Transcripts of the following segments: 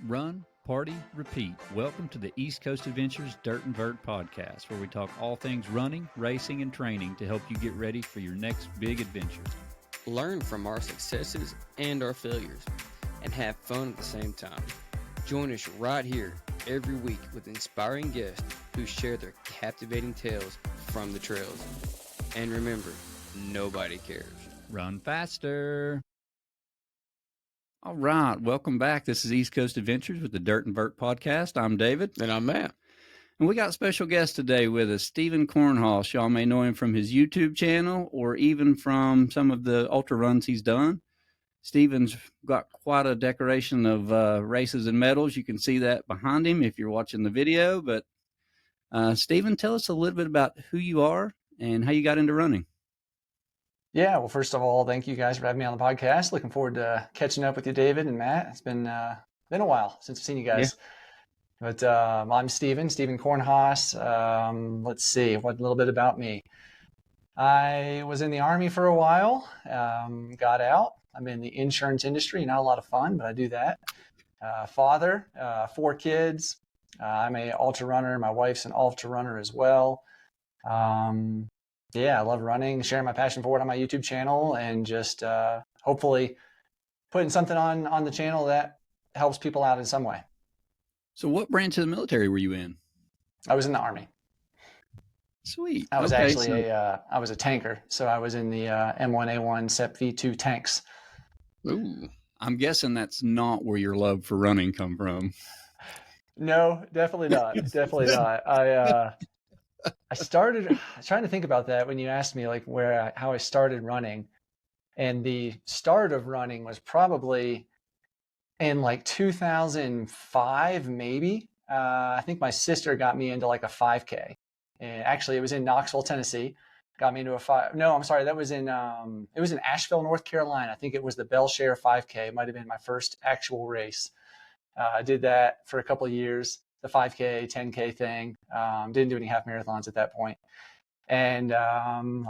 Run, party, repeat. Welcome to the East Coast Adventures Dirt and Vert podcast, where we talk all things running, racing, and training to help you get ready for your next big adventure. Learn from our successes and our failures, and have fun at the same time. Join us right here every week with inspiring guests who share their captivating tales from the trails. And remember, nobody cares. Run faster. All right, welcome back. This is East Coast Adventures with the Dirt and Vert podcast. I'm David. And I'm Matt. And we got a special guest today with us, Steven Kornhaus. Y'all may know him from his YouTube channel or even from some of the ultra runs he's done. Steven's got quite a decoration of races and medals. You can see that behind him if you're watching the video. But Steven, tell us a little bit about who you are and how you got into running. Yeah, well, first of all, thank you guys for having me on the podcast. Looking forward to catching up with you, David and Matt. It's been a while since I've seen you guys. Yeah. But I'm Steven Kornhaus. Let's see, what a little bit about me. I was in the Army for a while, got out. I'm in the insurance industry, not a lot of fun, but I do that. Father, 4 kids. I'm a ultrarunner. My wife's an ultrarunner as well. Yeah, I love running, sharing my passion for it on my YouTube channel, and just hopefully putting something on the channel that helps people out in some way. So what branch of the military were you in? I was in the Army. Sweet. I was I was a tanker, so I was in the M1A1 SEP V2 tanks. Ooh, I'm guessing that's not where your love for running come from. No, definitely not. Definitely not. I started trying to think about that when you asked me like how I started running, and the start of running was probably in like 2005, maybe. I think my sister got me into like a 5K, and actually it was in Knoxville, Tennessee. Got me into that was in it was in Asheville, North Carolina. I think it was the Bellshare 5K. It might have been my first actual race. I did that for a couple of years. The 5K, 10K thing. Didn't do any half marathons at that point. And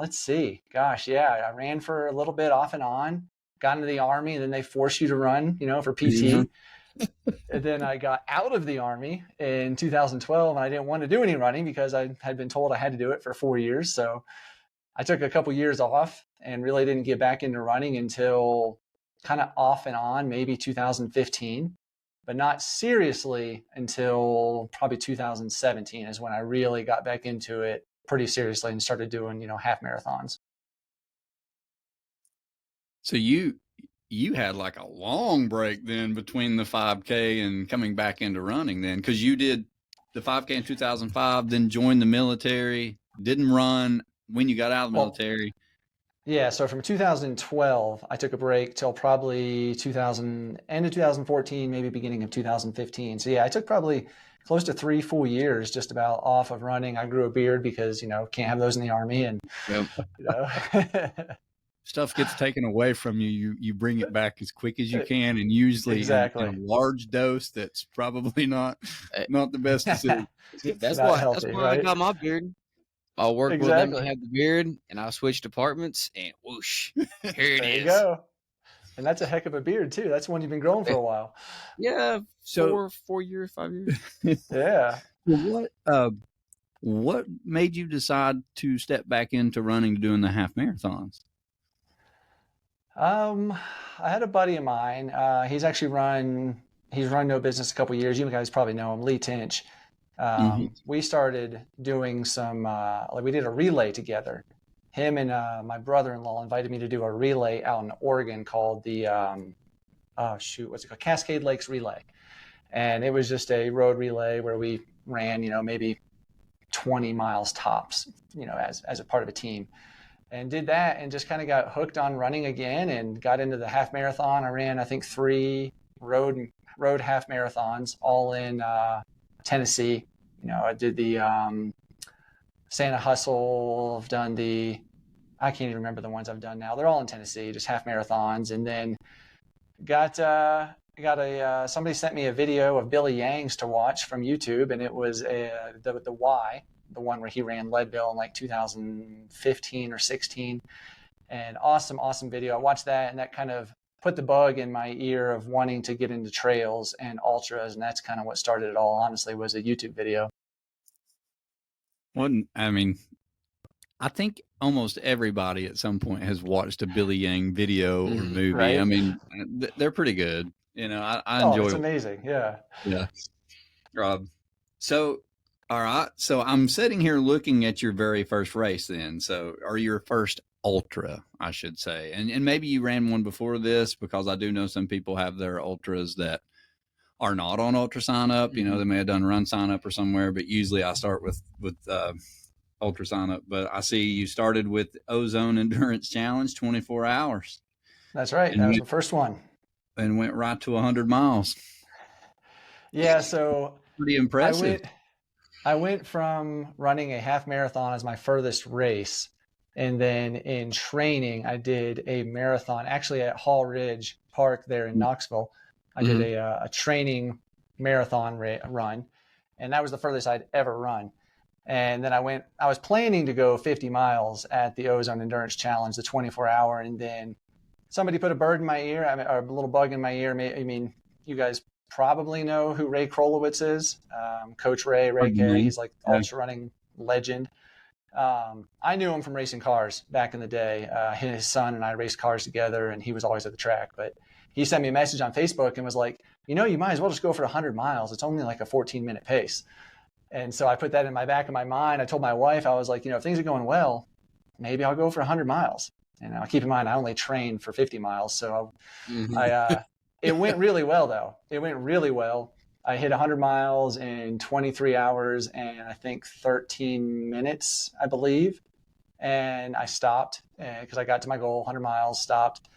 let's see. Gosh, yeah, I ran for a little bit off and on. Got into the Army, and then they force you to run, for PT. Mm-hmm. And then I got out of the Army in 2012, and I didn't want to do any running because I had been told I had to do it for 4 years. So I took a couple years off and really didn't get back into running until kind of off and on, maybe 2015. But not seriously until probably 2017 is when I really got back into it pretty seriously and started doing, half marathons. So you had like a long break then between the 5K and coming back into running then, because you did the 5K in 2005, then joined the military, didn't run when you got out of the military. Yeah, so from 2012, I took a break till probably end of 2014, maybe beginning of 2015. So yeah, I took probably close to 3 full years just about off of running. I grew a beard because, can't have those in the Army. And, stuff gets taken away from you. You bring it back as quick as you can, and usually exactly. in a large dose that's probably not the best decision. That's why right? I got my beard. I'll work with them to have the beard, and I'll switch departments, and whoosh, here it is. There you go. And that's a heck of a beard, too. That's one you've been growing for a while. Yeah, so 4 years, 5 years. Yeah. What made you decide to step back into running, doing the half marathons? I had a buddy of mine. He's run No Business a couple of years. You guys probably know him, Lee Tinch. We started doing some, we did a relay together. Him and my brother-in-law invited me to do a relay out in Oregon called the, what's it called? Cascade Lakes Relay. And it was just a road relay where we ran, maybe 20 miles tops, as a part of a team. And did that and just kind of got hooked on running again and got into the half marathon. I ran, I think, 3 road half marathons, all in Tennessee. I did the Santa Hustle. I've done I can't even remember the ones I've done now. They're all in Tennessee, just half marathons. And then somebody sent me a video of Billy Yang's to watch from YouTube, and it was the Y, the one where he ran Leadville in like 2015 or 16. And awesome video. I watched that, and that kind of put the bug in my ear of wanting to get into trails and ultras. And that's kind of what started it all, honestly, was a YouTube video. Well, I mean, I think almost everybody at some point has watched a Billy Yang video or movie. Right? I mean, they're pretty good. You know, I enjoy. Oh, it's amazing. Yeah. Yeah. So, all right. So I'm sitting here looking at your very first race then. So, or your first ultra, I should say. And maybe you ran one before this, because I do know some people have their ultras that are not on ultra sign up. You know, they may have done run sign up or somewhere, but usually I start with ultra sign up. But I see you started with Ozone Endurance Challenge, 24 hours. That's right. That was the first one. And went right to 100 miles. Yeah. So pretty impressive. I went from running a half marathon as my furthest race. And then in training, I did a marathon actually at Hall Ridge Park there in Knoxville. I did a training marathon run, and that was the furthest I'd ever run. And then I was planning to go 50 miles at the Ozone Endurance Challenge, the 24-hour. And then somebody put a bird in my ear, or a little bug in my ear. I mean, you guys probably know who Ray Krolowitz is. Coach Ray K. He's like ultra running legend. I knew him from racing cars back in the day. His son and I raced cars together, and he was always at the track. But he sent me a message on Facebook and was like, you know, you might as well just go for 100 miles. It's only like a 14-minute pace. And so I put that in my back of my mind. I told my wife, I was like, you know, if things are going well, maybe I'll go for 100 miles. And I'll keep in mind, I only trained for 50 miles. So it went really well, though. It went really well. I hit 100 miles in 23 hours and I think 13 minutes, I believe. And I stopped because I got to my goal, 100 miles, stopped,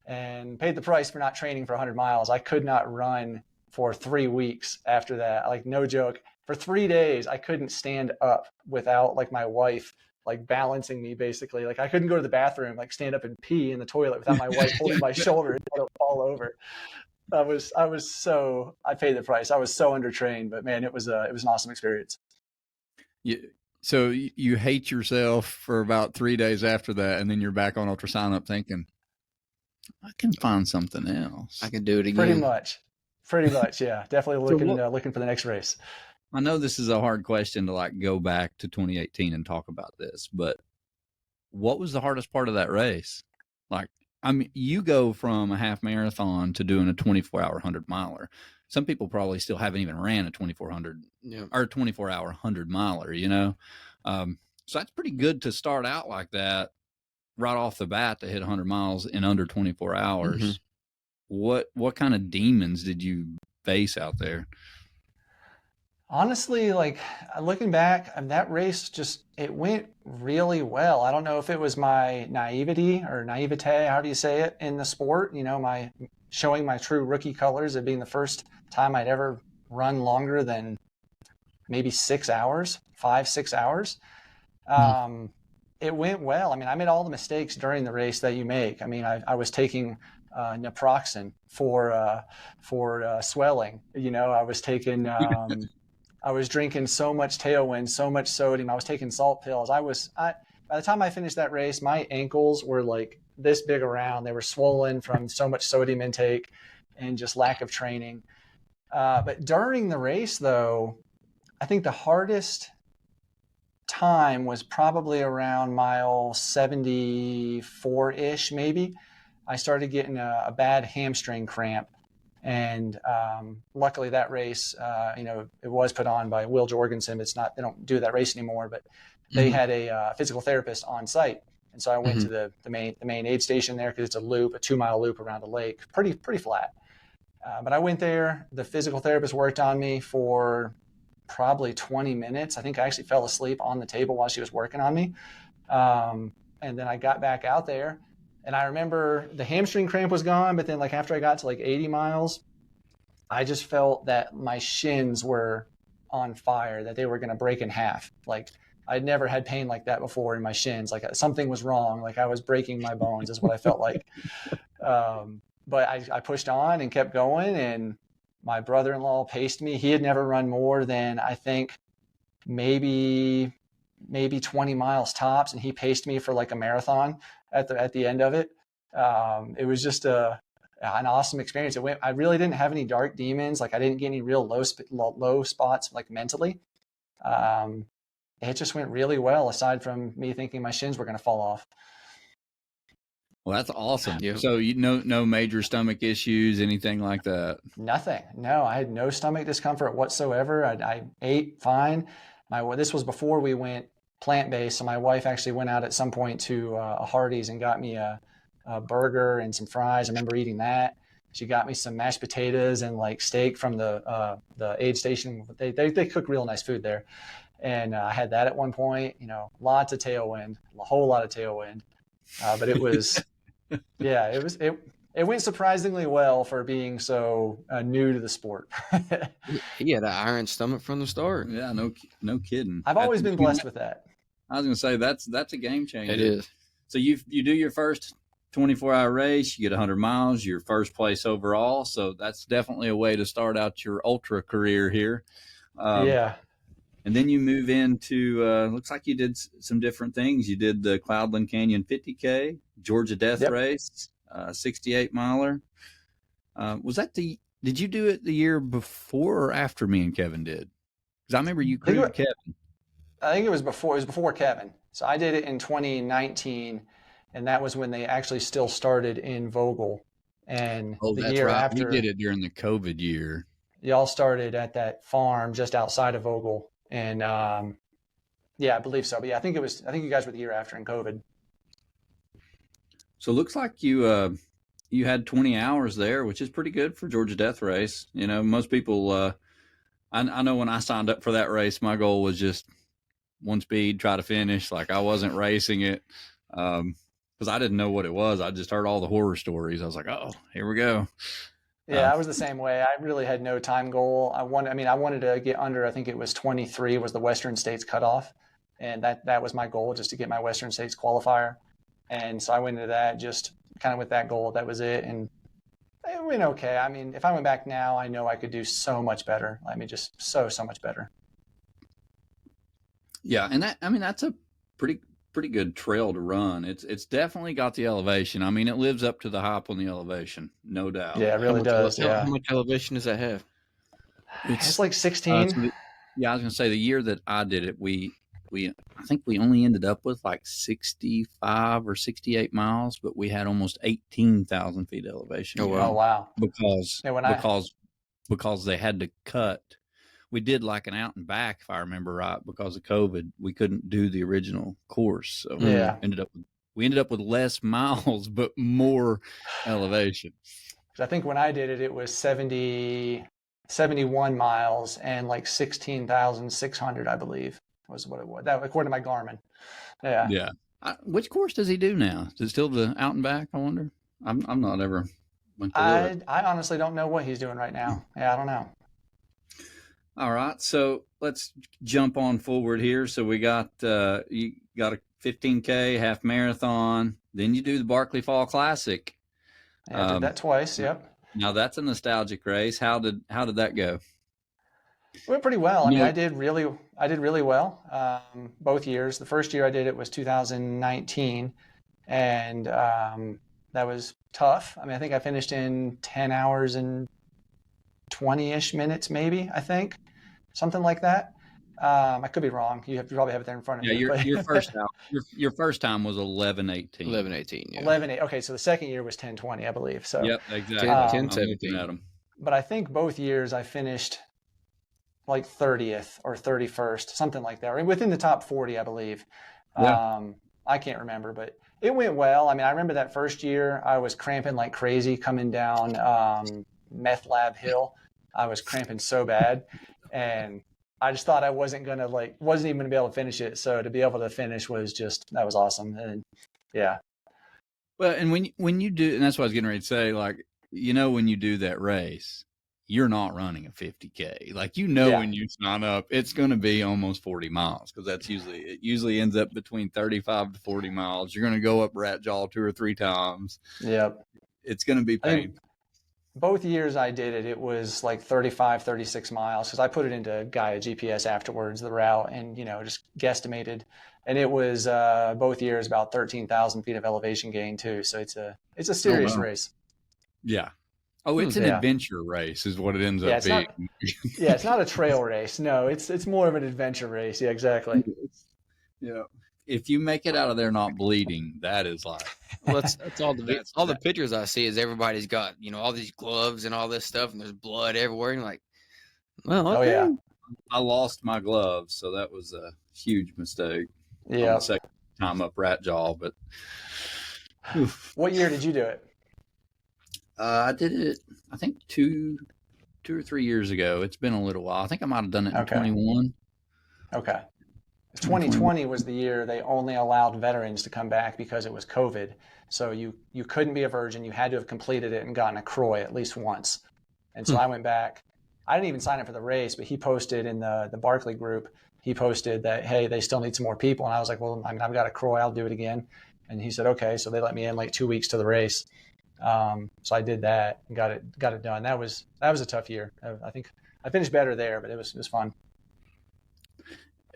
and paid the price for not training for 100 miles. I could not run for 3 weeks after that. Like, no joke. For 3 days, I couldn't stand up without like my wife like balancing me, basically. Like, I couldn't go to the bathroom, like stand up and pee in the toilet without my wife holding my shoulder and let it fall over. I paid the price. I was so undertrained, but man, it was an awesome experience. So you hate yourself for about 3 days after that, and then you're back on ultra sign up thinking, I can find something else. I can do it again. Pretty much. Yeah. Definitely looking for the next race. I know this is a hard question to like go back to 2018 and talk about this, but what was the hardest part of that race? Like, I mean, you go from a half marathon to doing a 24-hour 100 miler. Some people probably still haven't even ran a 2400 or 24-hour 100 miler, you know? So that's pretty good to start out like that right off the bat, to hit 100 miles in under 24 hours. What kind of demons did you face out there? Honestly, like, looking back, that race it went really well. I don't know if it was my naivete, however you say it, in the sport, you know, my showing my true rookie colors of being the first time I'd ever run longer than maybe 6 hours, 5-6 hours. It went well. I mean, I made all the mistakes during the race that you make. I mean, I was taking naproxen for swelling. You know, I was taking I was drinking so much Tailwind, so much sodium. I was taking salt pills. By the time I finished that race, my ankles were like this big around. They were swollen from so much sodium intake and just lack of training. But during the race, though, I think the hardest time was probably around mile 74-ish, maybe. I started getting a bad hamstring cramp. And luckily that race, you know, it was put on by Will Jorgensen. They don't do that race anymore, but they had a physical therapist on site. And so I went to the main aid station there, because it's a 2-mile loop around a lake, pretty flat. But I went there. The physical therapist worked on me for probably 20 minutes. I think I actually fell asleep on the table while she was working on me. And then I got back out there. And I remember the hamstring cramp was gone, but then like after I got to like 80 miles, I just felt that my shins were on fire, that they were going to break in half. Like, I'd never had pain like that before in my shins. Like, something was wrong. Like, I was breaking my bones is what I felt like. But I pushed on and kept going, and my brother-in-law paced me. He had never run more than, I think, maybe 20 miles tops, and he paced me for like a marathon at the end of it. It was just an awesome experience. I really didn't have any dark demons. Like I didn't get any real low spots, like mentally. It just went really well, aside from me thinking my shins were going to fall off. Well, that's awesome. Yeah. So no major stomach issues, anything like that? Nothing. No, I had no stomach discomfort whatsoever. I ate fine. This was before we went plant-based. So my wife actually went out at some point to a Hardee's and got me a burger and some fries. I remember eating that. She got me some mashed potatoes and like steak from the aid station. They cook real nice food there. And I had that at one point, lots of tailwind, a whole lot of tailwind. But it was, yeah, it went surprisingly well for being so new to the sport. He had an iron stomach from the start. Yeah, no kidding. I've always been blessed with that. I was going to say that's a game changer. It is. So you do your first 24-hour race, you get 100 miles, you're first place overall. So that's definitely a way to start out your ultra career here. Yeah. And then you move into, looks like you did some different things. You did the Cloudland Canyon 50K, Georgia Death Race, 68 miler. Did you do it the year before or after me and Kevin did? Because I remember you crewed Kevin. I think it was before Kevin. So I did it in 2019, and that was when they actually still started in Vogel. And the year after, you did it during the COVID year. Y'all started at that farm just outside of Vogel. And yeah, I believe so. But yeah, I think you guys were the year after in COVID. So it looks like you had 20 hours there, which is pretty good for Georgia Death Race. Most people, I know when I signed up for that race, my goal was just one speed, try to finish. Like I wasn't racing it because I didn't know what it was. I just heard all the horror stories. I was like, oh, here we go. Yeah, I was the same way. I really had no time goal. I wanted to get under, I think it was 23 was the Western States cutoff. And that was my goal, just to get my Western States qualifier. And so I went into that just kind of with that goal. That was it. And it went okay. I mean, if I went back now, I know I could do so much better. I mean, just so much better. Yeah. And that's a pretty good trail to run. It's definitely got the elevation. I mean, it lives up to the hype on the elevation, no doubt. Yeah, it really does. How much elevation does that have? It's like 16. I was going to say the year that I did it, I think we only ended up with like 65 or 68 miles, but we had almost 18,000 feet elevation. Oh wow! Because they had to cut. We did like an out and back, if I remember right, because of COVID. We couldn't do the original course, so we ended up with less miles but more elevation. I think when I did it, it was 71 miles and like 16,600, I believe, was what it was. That according to my Garmin. Yeah. Yeah. Which course does he do now? Is it still the out and back? I wonder. I'm not ever. I honestly don't know what he's doing right now. Yeah, I don't know. All right, so let's jump on forward here. So we got you got a 15K half marathon, then you do the Barkley Fall Classic. Yeah, I did that twice. Yep. Now that's a nostalgic race. How did that go? It went pretty well. I mean, I did really well both years. The first year I did it was 2019, and that was tough. I mean, I think I finished in 10 hours and 20-ish minutes, maybe, I think. Something like that. I could be wrong. You probably have it there in front of me. Yeah, your first time was 11:18. 11:18, yeah. 11:8. Okay, so the second year was 10:20, I believe. So yep, exactly. 10:17. But I think both years I finished like 30th or 31st, something like that, or within the top 40, I believe. Yeah. I can't remember, but it went well. I mean, I remember that first year I was cramping like crazy coming down Meth Lab Hill. I was cramping so bad, and I just thought I wasn't even gonna be able to finish it. So to be able to finish that was awesome. And yeah. Well, and when you do, and that's what I was getting ready to say, like, when you do that race, you're not running a 50K. Like, when you sign up, it's going to be almost 40 miles because it usually ends up between 35 to 40 miles. You're going to go up Rat Jaw 2 or 3 times. Yep. It's going to be painful. Both years I did it, it was like 35, 36 miles because I put it into Gaia GPS afterwards, the route, and, just guesstimated. And it was both years about 13,000 feet of elevation gain too. So it's a serious race. Yeah. Oh, it's an Yeah. adventure race is what it ends Yeah, up it's being. not. Yeah, it's not a trail race. No, it's more of an adventure race. Yeah, exactly. Yeah. If you make it out of there not bleeding, that is like Well, that's all all the that. pictures I see is everybody's got, all these gloves and all this stuff, and there's blood everywhere. And you're like, well, Oh okay. yeah, I lost my gloves, so that was a huge mistake on yeah. the second time up Rat Jaw. But What year did you do it? I did it, I think two or 3 years ago. It's been a little while. I think I might have done it in 21. Okay. 2020 was the year they only allowed veterans to come back because it was COVID. So you couldn't be a virgin. You had to have completed it and gotten a Croy at least once. And so I went back. I didn't even sign up for the race, but he posted in the Barkley group, he posted that, hey, they still need some more people. And I was like, well, I've got a Croy. I'll do it again. And he said, okay. So they let me in like 2 weeks to the race. So I did that and got it done. That was a tough year. I think I finished better there, but it was fun.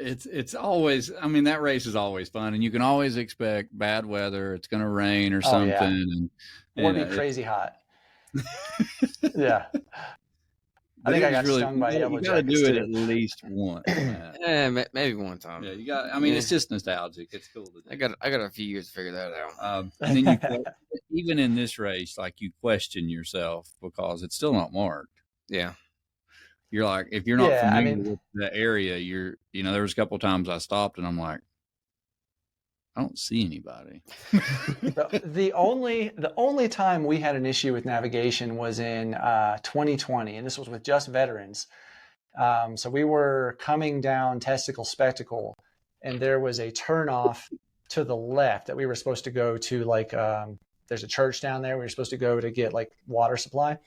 It's always, I mean, that race is always fun, and you can always expect bad weather. It's going to rain or something. Yeah. Or be crazy hot. Yeah. I think I got stung by yellow jackets. You got to do it at least once. Yeah, maybe one time. Yeah, you got. I mean, it's just nostalgic. It's cool to do. I got a few years to figure that out. And then even in this race, like you question yourself because it's still not marked. Yeah. You're like, if you're not familiar with the area, there was a couple of times I stopped and I'm like, I don't see anybody. The only time we had an issue with navigation was in 2020, and this was with just veterans. So we were coming down Testicle Spectacle, and there was a turnoff to the left that we were supposed to go to. Like, there's a church down there. We were supposed to go to get like water supply,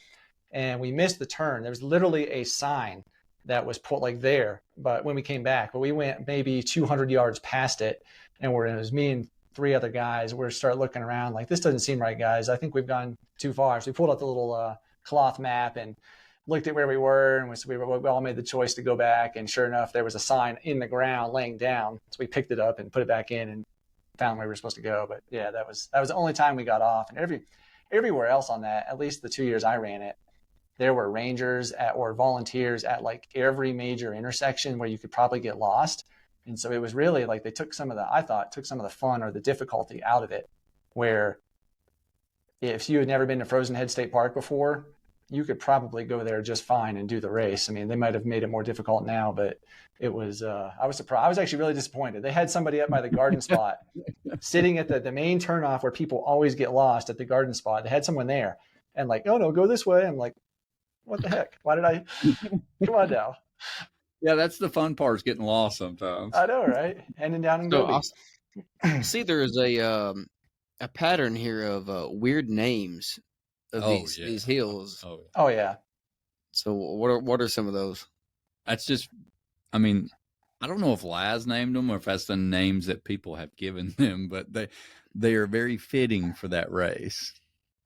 and we missed the turn. There was literally a sign that was put like there, but when we came back, but we went maybe 200 yards past it. And it was me and 3 other guys. We started looking around like, this doesn't seem right, guys. I think we've gone too far. So we pulled out the little cloth map and looked at where we were. And we all made the choice to go back. And sure enough, there was a sign in the ground laying down. So we picked it up and put it back in and found where we were supposed to go. But yeah, that was the only time we got off. And everywhere else on that, at least the 2 years I ran it, there were rangers or volunteers at like every major intersection where you could probably get lost. And so it was really like they took some of the fun or the difficulty out of it, where if you had never been to Frozen Head State Park before, you could probably go there just fine and do the race. I mean, they might have made it more difficult now, but it was, I was surprised. I was actually really disappointed. They had somebody up by the garden spot sitting at the main turnoff where people always get lost at the garden spot. They had someone there and like, oh no, go this way. I'm like, what the heck? Why did I, come on now. Yeah, that's the fun part, is getting lost sometimes. I know, right? Heading down and Gobi. See, there is a pattern here of weird names of these hills. Oh yeah. So what are some of those? That's just, I mean, I don't know if Laz named them or if that's the names that people have given them, but they are very fitting for that race.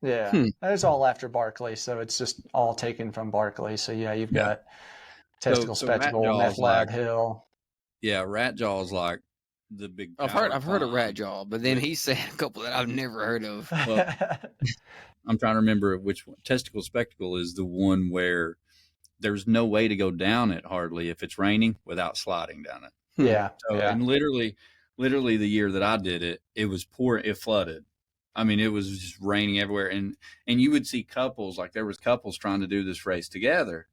Yeah, it's all after Barkley, so it's just all taken from Barkley. So yeah, you've got Testicle Spectacle, Meth Lab Hill. Yeah, Rat Jaw is like the big. I've heard of Rat Jaw, but then he said a couple that I've never heard of. Well, I'm trying to remember which one. Testicle Spectacle is the one where there's no way to go down it hardly if it's raining without sliding down it. Yeah. And literally the year that I did it, it was pouring. It flooded. I mean, it was just raining everywhere, and you would see couples, like there was couples trying to do this race together,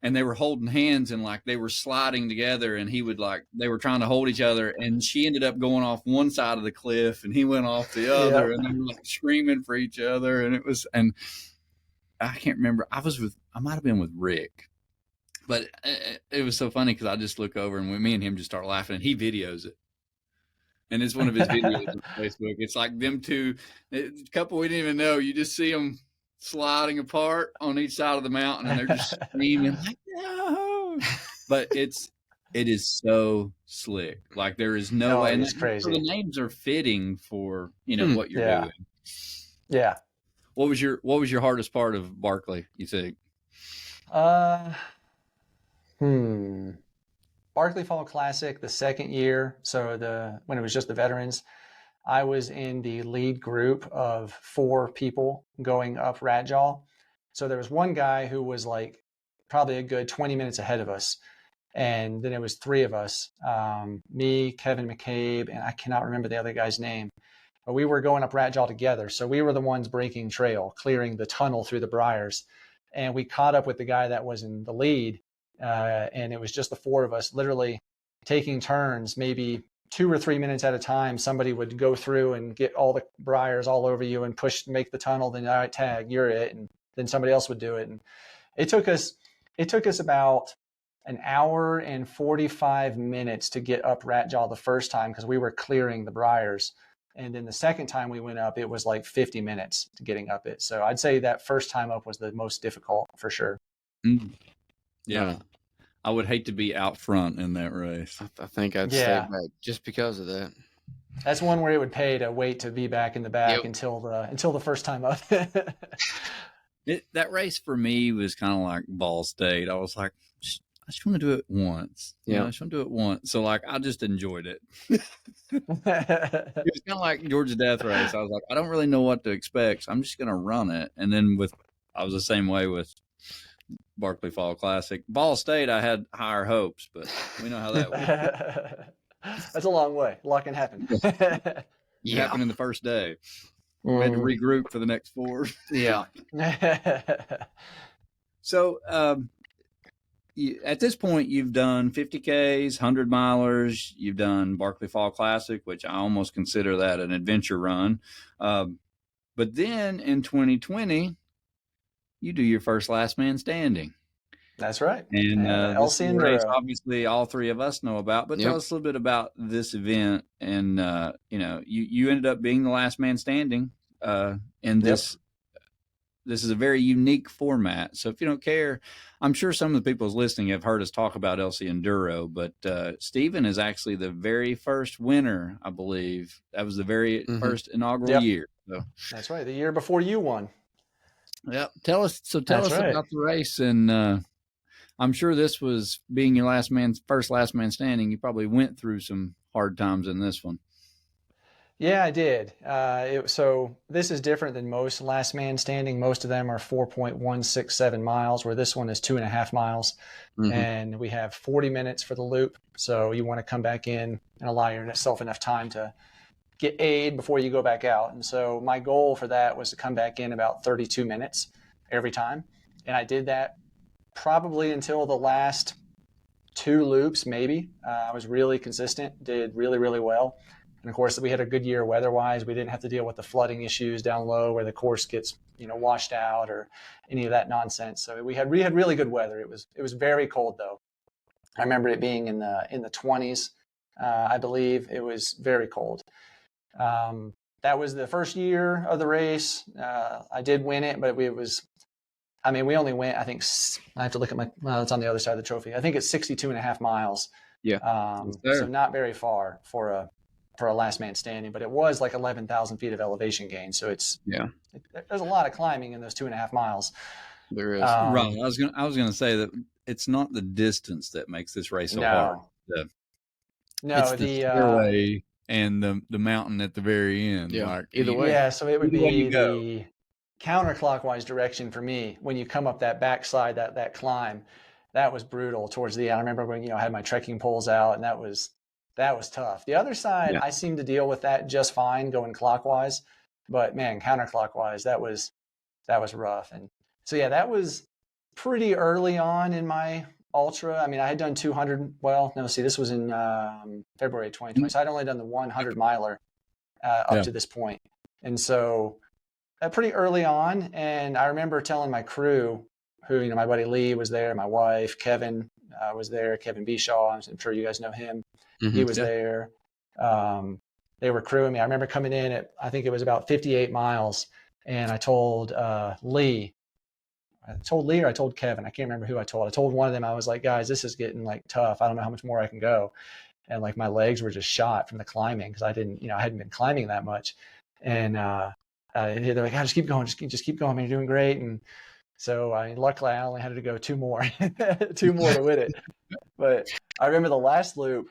and they were holding hands and like they were sliding together, and they were trying to hold each other, and she ended up going off one side of the cliff and he went off the other, and they were like screaming for each other, and I can't remember. I might have been with Rick, but it was so funny because I just look over and me and him just start laughing, and he videos it. And it's one of his videos on Facebook. It's like them two, a couple we didn't even know. You just see them sliding apart on each side of the mountain, and they're just screaming like, no. But it is so slick. Like there is no way. And it's crazy. So the names are fitting for what you're doing. Yeah. What was your hardest part of Barkley, you think? Barkley Fall Classic, the second year, so when it was just the veterans, I was in the lead group of 4 people going up Ratjaw. So there was one guy who was like probably a good 20 minutes ahead of us. And then it was 3 of us, me, Kevin McCabe, and I cannot remember the other guy's name. But we were going up Ratjaw together. So we were the ones breaking trail, clearing the tunnel through the briars. And we caught up with the guy that was in the lead. And it was just the 4 of us literally taking turns, maybe 2 or 3 minutes at a time. Somebody would go through and get all the briars all over you and push, make the tunnel. Then, all right, tag, you're it. And then somebody else would do it. And it took us about an hour and 45 minutes to get up Ratjaw the first time because we were clearing the briars. And then the second time we went up, it was like 50 minutes to getting up it. So I'd say that first time up was the most difficult for sure. Yeah. I would hate to be out front in that race. I think I'd stay back just because of that. That's one where it would pay to wait to be back in the back until the first time up. That race for me was kind of like Ball State. I was like, I just want to do it once. I just want to do it once. So like, I just enjoyed it. It was kind of like Georgia Death Race. I was like, I don't really know what to expect. So I'm just going to run it. And then I was the same way with Barkley Fall Classic. Ball State, I had higher hopes, but we know how that went. That's a long way. A lot can happen. It happened in the first day. We had to regroup for the next 4. Yeah. So at this point, you've done 50Ks, 100 milers. You've done Barkley Fall Classic, which I almost consider that an adventure run. But then in 2020, you do your first Last Man Standing. That's right. And Elsie this race, Enduro. Obviously, all 3 of us know about. But tell us a little bit about this event. And you ended up being the last man standing in this. This is a very unique format. So if you don't care, I'm sure some of the people listening have heard us talk about Elsie Enduro, but Steven is actually the very first winner, I believe. That was the very first inaugural year. So. That's right. The year before you won. Yep. Tell us about the race. And I'm sure this was being your first last man standing. You probably went through some hard times in this one. Yeah, I did. So this is different than most last man standing. Most of them are 4.167 miles, where this one is 2.5 miles. And we have 40 minutes for the loop. So you want to come back in and allow yourself enough time to get aid before you go back out. And so my goal for that was to come back in about 32 minutes every time. And I did that probably until the last 2 loops, maybe. I was really consistent, did really, really well. And of course, we had a good year weather-wise. We didn't have to deal with the flooding issues down low where the course gets, washed out or any of that nonsense. So we had really good weather. It was very cold though. I remember it being in the 20s. I believe it was very cold. That was the first year of the race. I did win it, but we only went, I think, I have to look at it's on the other side of the trophy. I think it's 62.5 miles. Yeah. So not very far for a last man standing, but it was like 11,000 feet of elevation gain. So there's a lot of climbing in those 2.5 miles. There is. Right. I was going to say that it's not the distance that makes this race so hard. It's the fairway and the mountain at the very end. Yeah. Like, either way. Yeah. So it would be the counterclockwise direction for me when you come up that backside, that climb. That was brutal towards the end. I remember when I had my trekking poles out, and that was tough. The other side, I seemed to deal with that just fine going clockwise, but man, counterclockwise, that was rough. And so that was pretty early on in my ultra. I mean, I had done 200. Well, no, see, this was in February 2020, so I'd only done the 100 miler up to this point, and so pretty early on. And I remember telling my crew, who my buddy Lee was there, my wife Kevin was there, Kevin Bishaw. I'm sure you guys know him. He was there. They were crewing me. I remember coming in at, I think it was about 58 miles. And I told Lee, or I told Kevin, I can't remember who I told. I told one of them, I was like, guys, this is getting like tough. I don't know how much more I can go. And like my legs were just shot from the climbing because I hadn't been climbing that much. And they're like, just keep going, just keep going, man, you're doing great. And so luckily I only had to go 2 more, 2 more to win it. But I remember the last loop,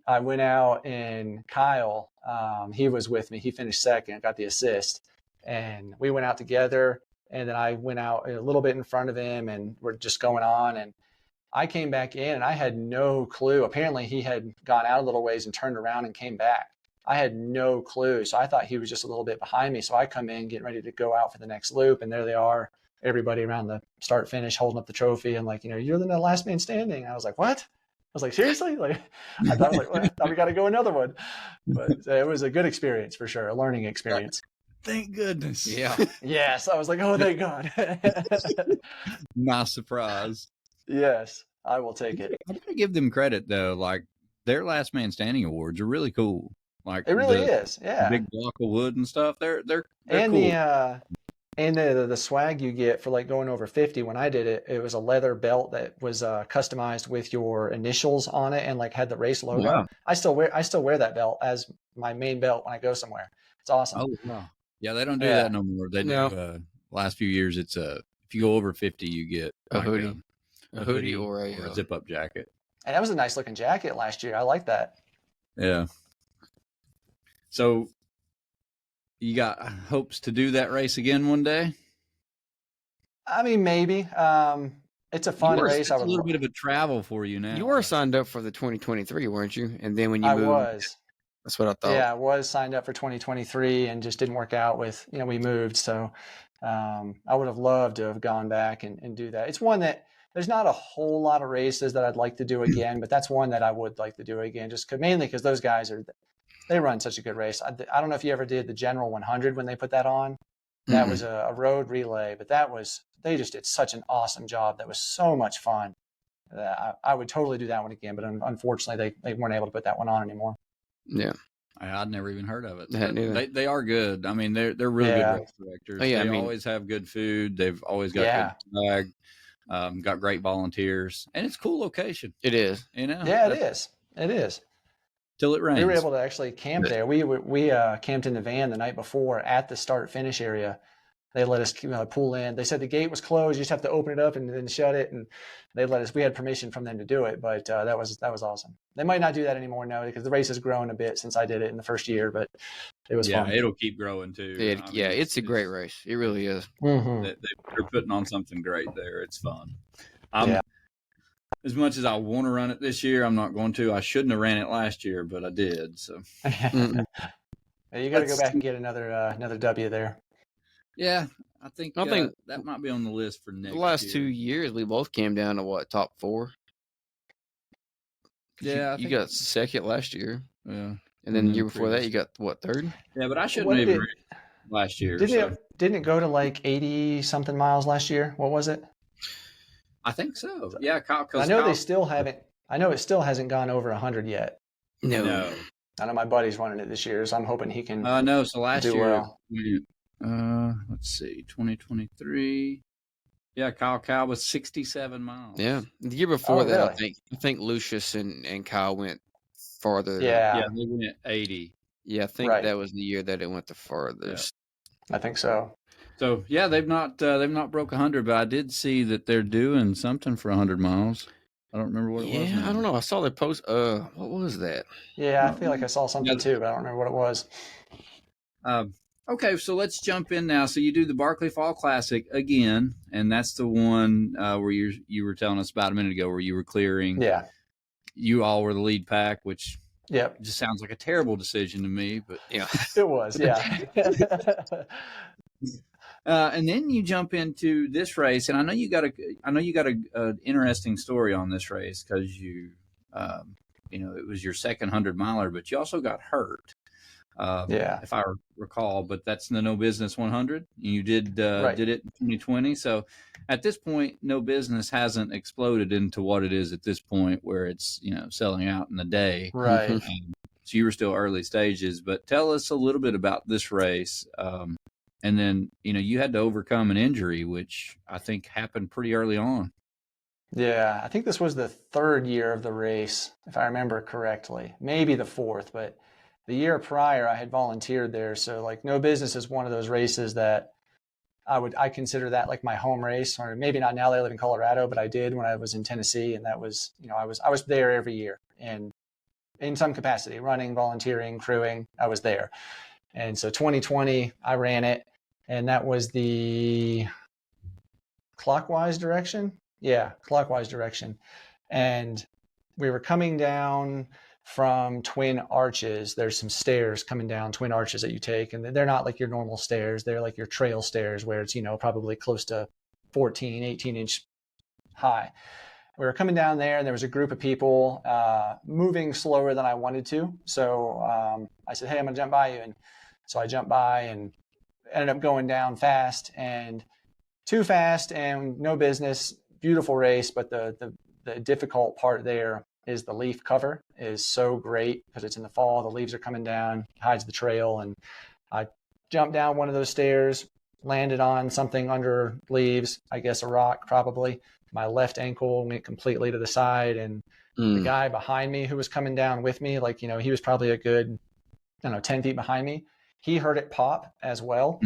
I went out and Kyle, He was with me. He finished second, got the assist, and we went out together. And then I went out a little bit in front of him, and we're just going on. And I came back in, and I had no clue. Apparently, he had gone out a little ways and turned around and came back. I had no clue. So I thought he was just a little bit behind me. So I come in getting ready to go out for the next loop. And there they are, everybody around the start finish holding up the trophy. And like, you're the last man standing. I was like, what? I was like, seriously? Like, I thought we got to go another one. But it was a good experience for sure. A learning experience. Thank goodness. Yeah. Yes. I was like, oh, thank God. Nice surprise. Yes, I will take it. I gotta give them credit though. Like their last man standing awards are really cool. Like It really is. Yeah. big block of wood and stuff. They're And cool. the swag you get for like going over 50. When I did it, it was a leather belt that was customized with your initials on it and like had the race logo. Wow. I still wear that belt as my main belt when I go somewhere. It's awesome. Oh wow. Yeah, they don't do Yeah. that no more. They No. do. Last few years, it's if you go over 50, you get A like hoodie. A hoodie or a a zip up jacket. And that was a nice looking jacket last year. I like that. Yeah. So you got hopes to do that race again one day? I mean, maybe. It's a fun race. It's a little bit of a travel for you now. You were signed up for the 2023, weren't you? And then when you I moved, was. that's what I thought. Yeah, I was signed up for 2023 and just didn't work out with, we moved. So I would have loved to have gone back and do that. It's one that there's not a whole lot of races that I'd like to do again, but that's one that I would like to do again, just mainly because those guys they run such a good race. I don't know if you ever did the General 100 when they put that on. That was a road relay, but they just did such an awesome job. That was so much fun. I would totally do that one again, but unfortunately they weren't able to put that one on anymore. Yeah. I'd never even heard of it. I hadn't either. They are good. I mean, they're really Yeah. good race directors. Oh, yeah, They I mean- always have good food. They've always got Yeah. good swag. Got great volunteers, and it's a cool location. It is. Yeah, it is. It is. Till it rains. We were able to actually camp there. We camped in the van the night before at the start finish area. They let us pull in. They said the gate was closed. You just have to open it up and then shut it. And they let us. We had permission from them to do it, but that was awesome. They might not do that anymore now because the race has grown a bit since I did it in the first year. But it was fun. It'll keep growing too. I mean, It's a great race. It really is. Mhm. They're putting on something great there. It's fun. Yeah. As much as I want to run it this year, I'm not going to. I shouldn't have ran it last year, but I did. So Mm-mm. You got to go back and get another W there. yeah, I think think- that might be on the list for next. The last year. 2 years, we both came down to top 4. Yeah, I you think- got second last year, Yeah, and then And the then year before that, previous- you got third. yeah, but I shouldn't What have did even it- ran last year. Didn't it go to like 80 something miles last year? What was it? I think so. Yeah, Kyle. I know they still haven't. I know it still hasn't gone over 100 yet. No. I know my buddy's running it this year, so I'm hoping he can. No. So last Do year, well. let's see, 2023. Yeah, Kyle was 67 miles. Yeah, the year before Oh, that, really? I think Lucius and Kyle went farther. Yeah, Yeah, they went 80. Yeah, I think Right. that was the year that it went the farthest. I think so. So yeah, they've not broke 100, but I did see that they're doing something for 100 miles. I don't remember what it was. Yeah, I don't know. I saw their post. What was that? Yeah, I feel like I saw something Yeah. too, but I don't remember what it was. Okay, so let's jump in now. So you do the Barkley Fall Classic again, and that's the one where you were telling us about a minute ago, where you were clearing. Yeah. You all were the lead pack, which Yep. just sounds like a terrible decision to me. But Yeah, It was. Yeah. and then you jump into this race, and I know you got a interesting story on this race because you it was your second 100-miler, but you also got hurt. Yeah. If I recall, but that's the No Business 100. You did Right. did it in 2020. So at this point, No Business hasn't exploded into what it is at this point, where it's selling out in a day. Right. So you were still early stages, but tell us a little bit about this race. And then you had to overcome an injury, which I think happened pretty early on. Yeah. I think this was the third year of the race, if I remember correctly. Maybe the fourth, but the year prior I had volunteered there. So like No Business is one of those races that I consider that like my home race, or maybe not now that I live in Colorado, but I did when I was in Tennessee. And that was, I was there every year. And in some capacity, running, volunteering, crewing. I was there. And so 2020, I ran it, and that was the clockwise direction. Yeah, clockwise direction. And we were coming down from Twin Arches. There's some stairs coming down Twin Arches that you take, and they're not like your normal stairs. They're like your trail stairs where it's, probably close to 14, 18-inch high. We were coming down there, and there was a group of people moving slower than I wanted to. So I said, hey, I'm going to jump by you. And so I jumped by and ended up going down fast, and too fast and no business. Beautiful race, but the difficult part there is the leaf cover is so great because it's in the fall. The leaves are coming down, hides the trail. And I jumped down one of those stairs, landed on something under leaves, I guess a rock probably. My left ankle went completely to the side, and the guy behind me who was coming down with me, like, he was probably a good, 10 feet behind me. He heard it pop as well.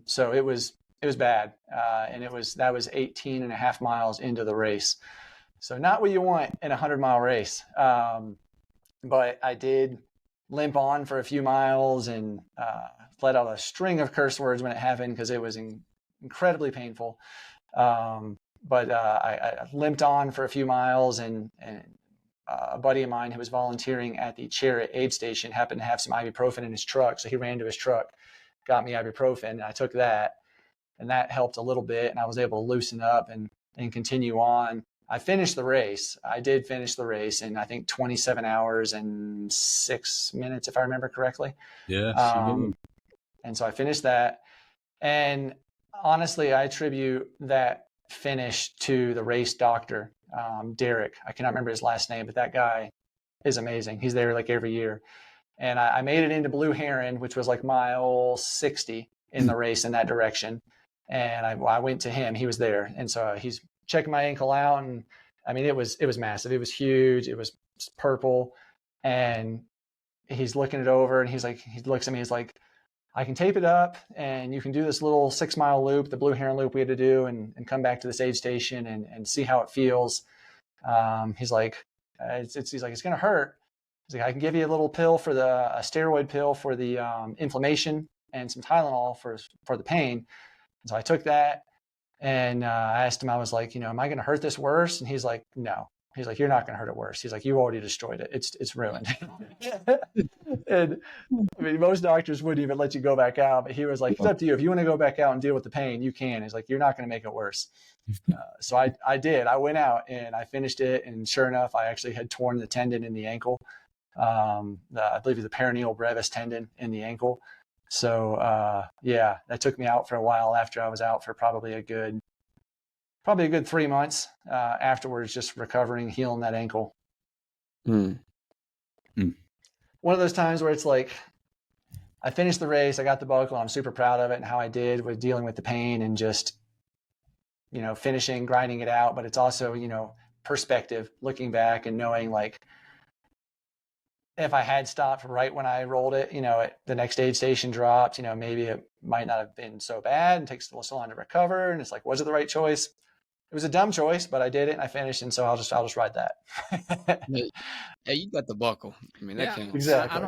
So it was bad. And that was 18 and a half miles into the race. So not what you want in a 100-mile race. But I did limp on for a few miles and let out a string of curse words when it happened because it was incredibly painful. But I limped on for a few miles, and a buddy of mine who was volunteering at the Chariot aid station happened to have some ibuprofen in his truck. So he ran to his truck, got me ibuprofen, and I took that, and that helped a little bit. And I was able to loosen up and continue on. I finished the race. I did finish the race in, I think, 27 hours and 6 minutes, if I remember correctly. Yeah. And so I finished that. And honestly, I attribute that finish to the race doctor, Derek. I cannot remember his last name, but that guy is amazing. He's there like every year. And I made it into Blue Heron, which was like mile 60 in the race in that direction. And I went to him. He was there. And so he's checking my ankle out. And I mean, it was massive. It was huge. It was purple. And he's looking it over, and he looks at me, he's like, I can tape it up, and you can do this little 6-mile loop, the Blue Heron loop we had to do, and come back to this aid station and see how it feels. He's like, it's going to hurt. He's like, I can give you a little pill a steroid pill for the inflammation, and some Tylenol for the pain. And so I took that, and I asked him, I was like, am I going to hurt this worse? And he's like, no. He's like, you're not going to hurt it worse. He's like, you already destroyed it. It's ruined. And I mean, most doctors wouldn't even let you go back out, but he was like, it's up to you. If you want to go back out and deal with the pain, you can. He's like, you're not going to make it worse. So I did. I went out and I finished it. And sure enough, I actually had torn the tendon in the ankle. I believe it's the peroneal brevis tendon in the ankle. So yeah, that took me out for a while after I was out for probably a good 3 months afterwards, just recovering, healing that ankle. One of those times where it's like, I finished the race, I got the buckle, I'm super proud of it and how I did with dealing with the pain and just, finishing, grinding it out. But it's also, perspective, looking back and knowing like, if I had stopped right when I rolled it, the next aid station dropped, maybe it might not have been so bad and takes a little so long to recover. And it's like, was it the right choice? It was a dumb choice, but I did it and I finished. And so I'll just ride that. Hey, you got the buckle. I mean, that counts. Exactly.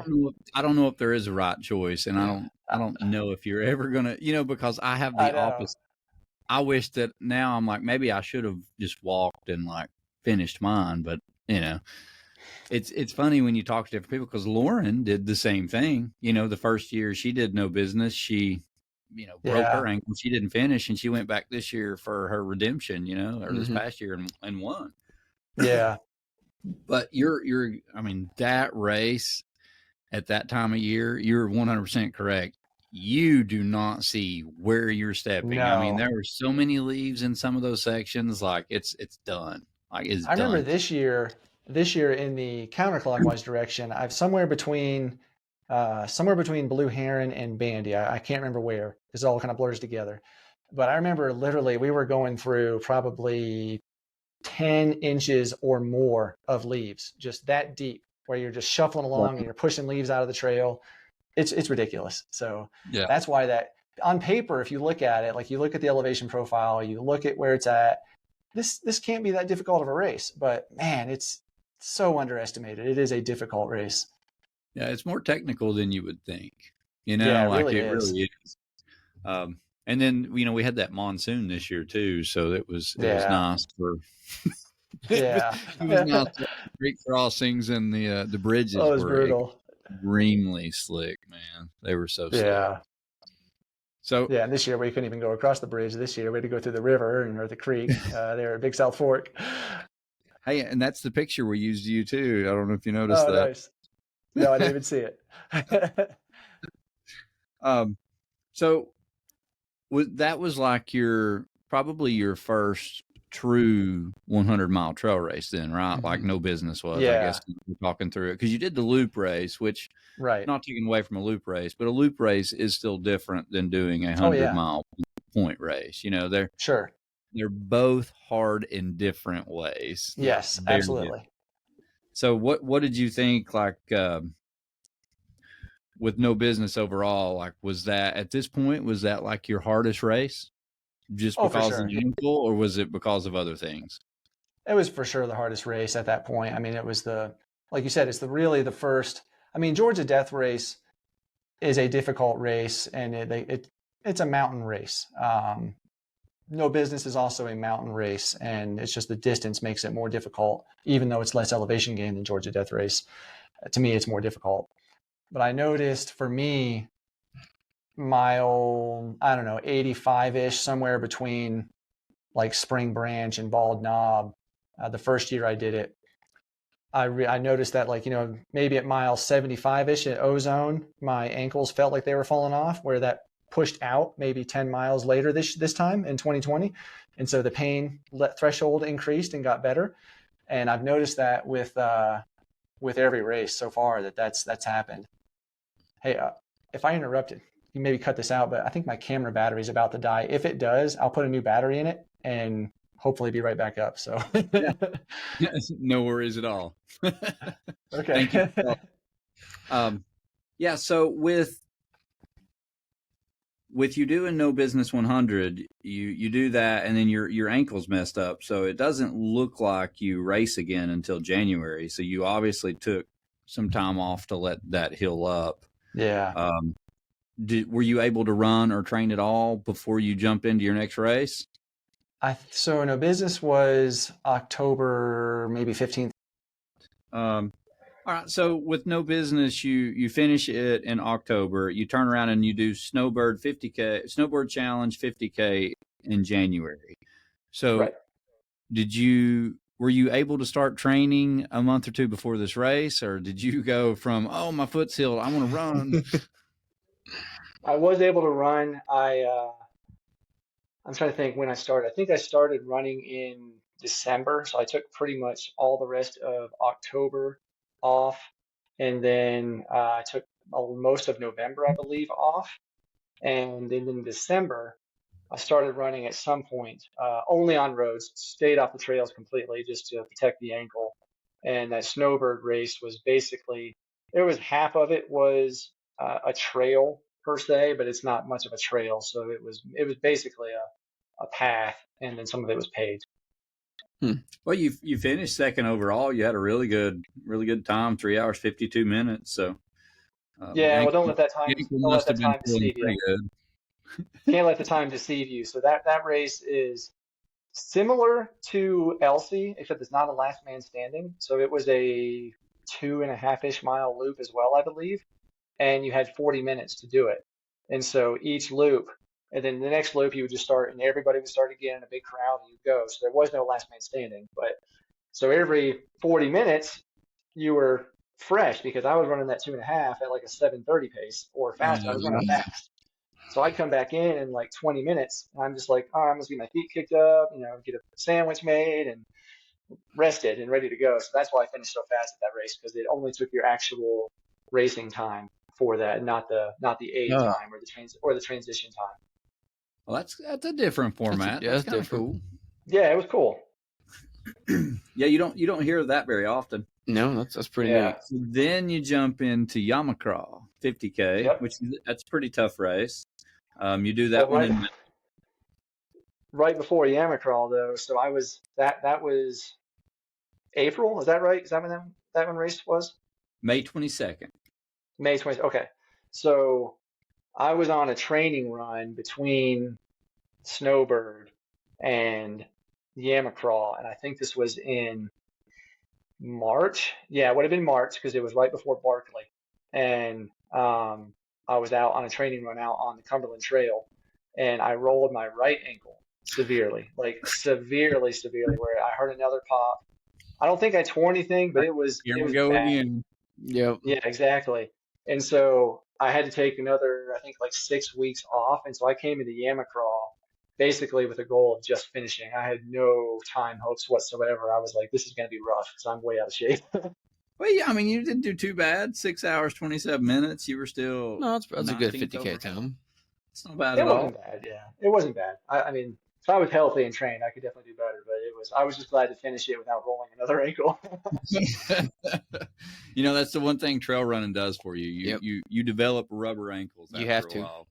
I don't know if there is a right choice, and I don't know if you're ever gonna, because I have the opposite. I wish that now I'm like, maybe I should have just walked and like finished mine, but it's funny when you talk to different people, because Lauren did the same thing. The first year she did no business. She, broke her ankle. She didn't finish, and she went back this year for her redemption, or this past year and won. Yeah. But I mean, that race at that time of year, you're 100% correct. You do not see where you're stepping. No. I mean, there were so many leaves in some of those sections. Like it's done. Like it's done. Remember this year in the counterclockwise direction, I've somewhere between Blue Heron and Bandy. I can't remember where, because it all kind of blurs together. But I remember literally we were going through probably 10 inches or more of leaves, just that deep, where you're just shuffling along and you're pushing leaves out of the trail. It's ridiculous. So that's why that on paper, if you look at it, like you look at the elevation profile, you look at where it's at, this can't be that difficult of a race. But man, it's so underestimated. It is a difficult race. Yeah, it's more technical than you would think. You know, Yeah, it like really it is. really is. And then we had that monsoon this year too, so it was Yeah. nice for Yeah. it was nice for street crossings, and the bridges Oh, it was were brutal. extremely slick, man. They were so slick. Yeah. So Yeah, and this year we couldn't even go across the bridge. This year we had to go through the river or the creek there at Big South Fork. hey, and that's the picture we used of you too. I don't know if you noticed Oh, that. nice. No, I didn't even see it. So that was like probably your first true 100-mile trail race then, right? Like No Business was, I Yeah. guess, we're talking through it. Because you did the loop race, which, Right. not taking away from a loop race, but a loop race is still different than doing a 100-mile point race. You know, they're both hard in different ways. Yes, absolutely. Different. So what did you think, like, with No Business overall, like, was that at this point, was that like your hardest race just because of the ankle, or was it because of other things? It was for sure the hardest race at that point. I mean, it was like you said, it's really the first. I mean, Georgia Death Race is a difficult race, and it's a mountain race. No Business is also a mountain race, and it's just the distance makes it more difficult, even though it's less elevation gain than Georgia Death Race. To me, it's more difficult. But I noticed for me, mile, I don't know, 85-ish, somewhere between like Spring Branch and Bald Knob, the first year I did it, I noticed that, like, maybe at mile 75-ish at Ozone, my ankles felt like they were falling off, where that pushed out maybe 10 miles later this time in 2020. And so the pain threshold increased and got better. And I've noticed that with every race so far that's happened. Hey, if I interrupted, you maybe cut this out, but I think my camera battery is about to die. If it does, I'll put a new battery in it and hopefully be right back up. So no worries at all. Okay. Thank you. Yeah. So with you doing No Business 100, you do that, and then your ankle's messed up, so it doesn't look like you race again until January. So you obviously took some time off to let that heal up. Yeah. Were you able to run or train at all before you jump into your next race? So No Business was October, maybe 15th. All right. So with No Business, you finish it in October. You turn around and you do Snowbird Challenge 50K in January. So right. were you able to start training a month or two before this race, or did you go from, oh, my foot's healed, I want to run? I was able to run. I'm trying to think when I started. I think I started running in December, so I took pretty much all the rest of October off, and then I took most of November, I believe, off, and then in December I started running at some point, only on roads, stayed off the trails completely just to protect the ankle. And that Snowbird race was basically, half of it was a trail per se, but it's not much of a trail. So it was basically a path, and then some of it was paved. Well, you finished second overall. You had a really good time, 3 hours 52 minutes. So yeah, well, don't let that time deceive you. Can't let the time deceive you. So that race is similar to Elsie, except it's not a last man standing. So it was a 2.5-ish mile loop as well, I believe. And you had 40 minutes to do it. And so each loop, and then the next loop you would just start, and everybody would start again in a big crowd, and you'd go. So there was no last man standing. But so every 40 minutes you were fresh, because I was running that 2.5 at like a 7:30 pace or faster. I was running fast. So I'd come back in like 20 minutes, and I'm just like, oh, I'm just get my feet kicked up, get a sandwich made and rested and ready to go. So that's why I finished so fast at that race, because it only took your actual racing time for that, not the aid time or the transition time. Well, that's a different format. That's kind of cool. Yeah, it was cool. Yeah, you don't hear that very often. No, that's pretty neat. So then you jump into Yamacraw 50K, that's a pretty tough race. You do that one right before Yamacraw, though. So I was that was April. Is that right? Is that when that one race was? May 22nd. May 20th. Okay. So I was on a training run between Snowbird and Yamacraw, and I think this was in March. Yeah, it would have been March because it was right before Barkley. And I was out on a training run out on the Cumberland Trail, and I rolled my right ankle severely, like severely, severely, where I heard another pop. I don't think I tore anything, but Here it we was go bad. again. Yep. Yeah, exactly. And so I had to take another, I think like 6 weeks off. And so I came into Yamacraw basically with a goal of just finishing. I had no time hopes whatsoever. I was like, this is going to be rough because I'm way out of shape. Well, yeah, I mean, you didn't do too bad. 6 hours, 27 minutes. You were still No, that's a good 19th 50K overall. time. It's not bad It at wasn't all. bad. Yeah, it wasn't bad. I mean, if I was healthy and trained, I could definitely do better. But I was just glad to finish it without rolling another ankle. You know, that's the one thing trail running does for you. Yep. You develop rubber ankles You after have a to. while.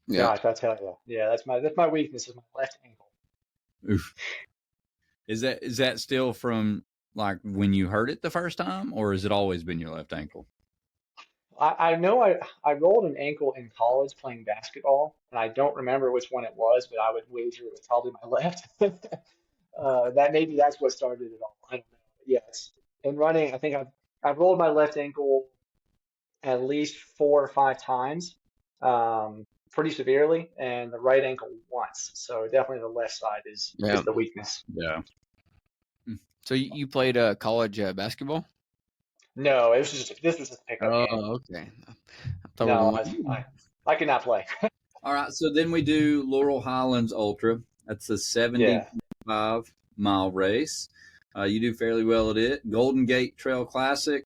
Yeah. Gosh, I tell you, yeah, that's my weakness is my left ankle. Oof. Is that still from like when you hurt it the first time, or has it always been your left ankle? I know I rolled an ankle in college playing basketball, and I don't remember which one it was, but I would wager it was probably my left. That maybe that's what started it all. I don't know. Yes, in running, I think I've rolled my left ankle at least 4 or 5 times, pretty severely, and the right ankle once. So definitely the left side is Yeah. the weakness. Yeah. So you played college basketball? No, this was just a pickup game. Oh, okay. I thought we No, were going. I could not play. All right. So then we do Laurel Highlands Ultra. That's a Yeah. 75-mile race. You do fairly well at it. Golden Gate Trail Classic.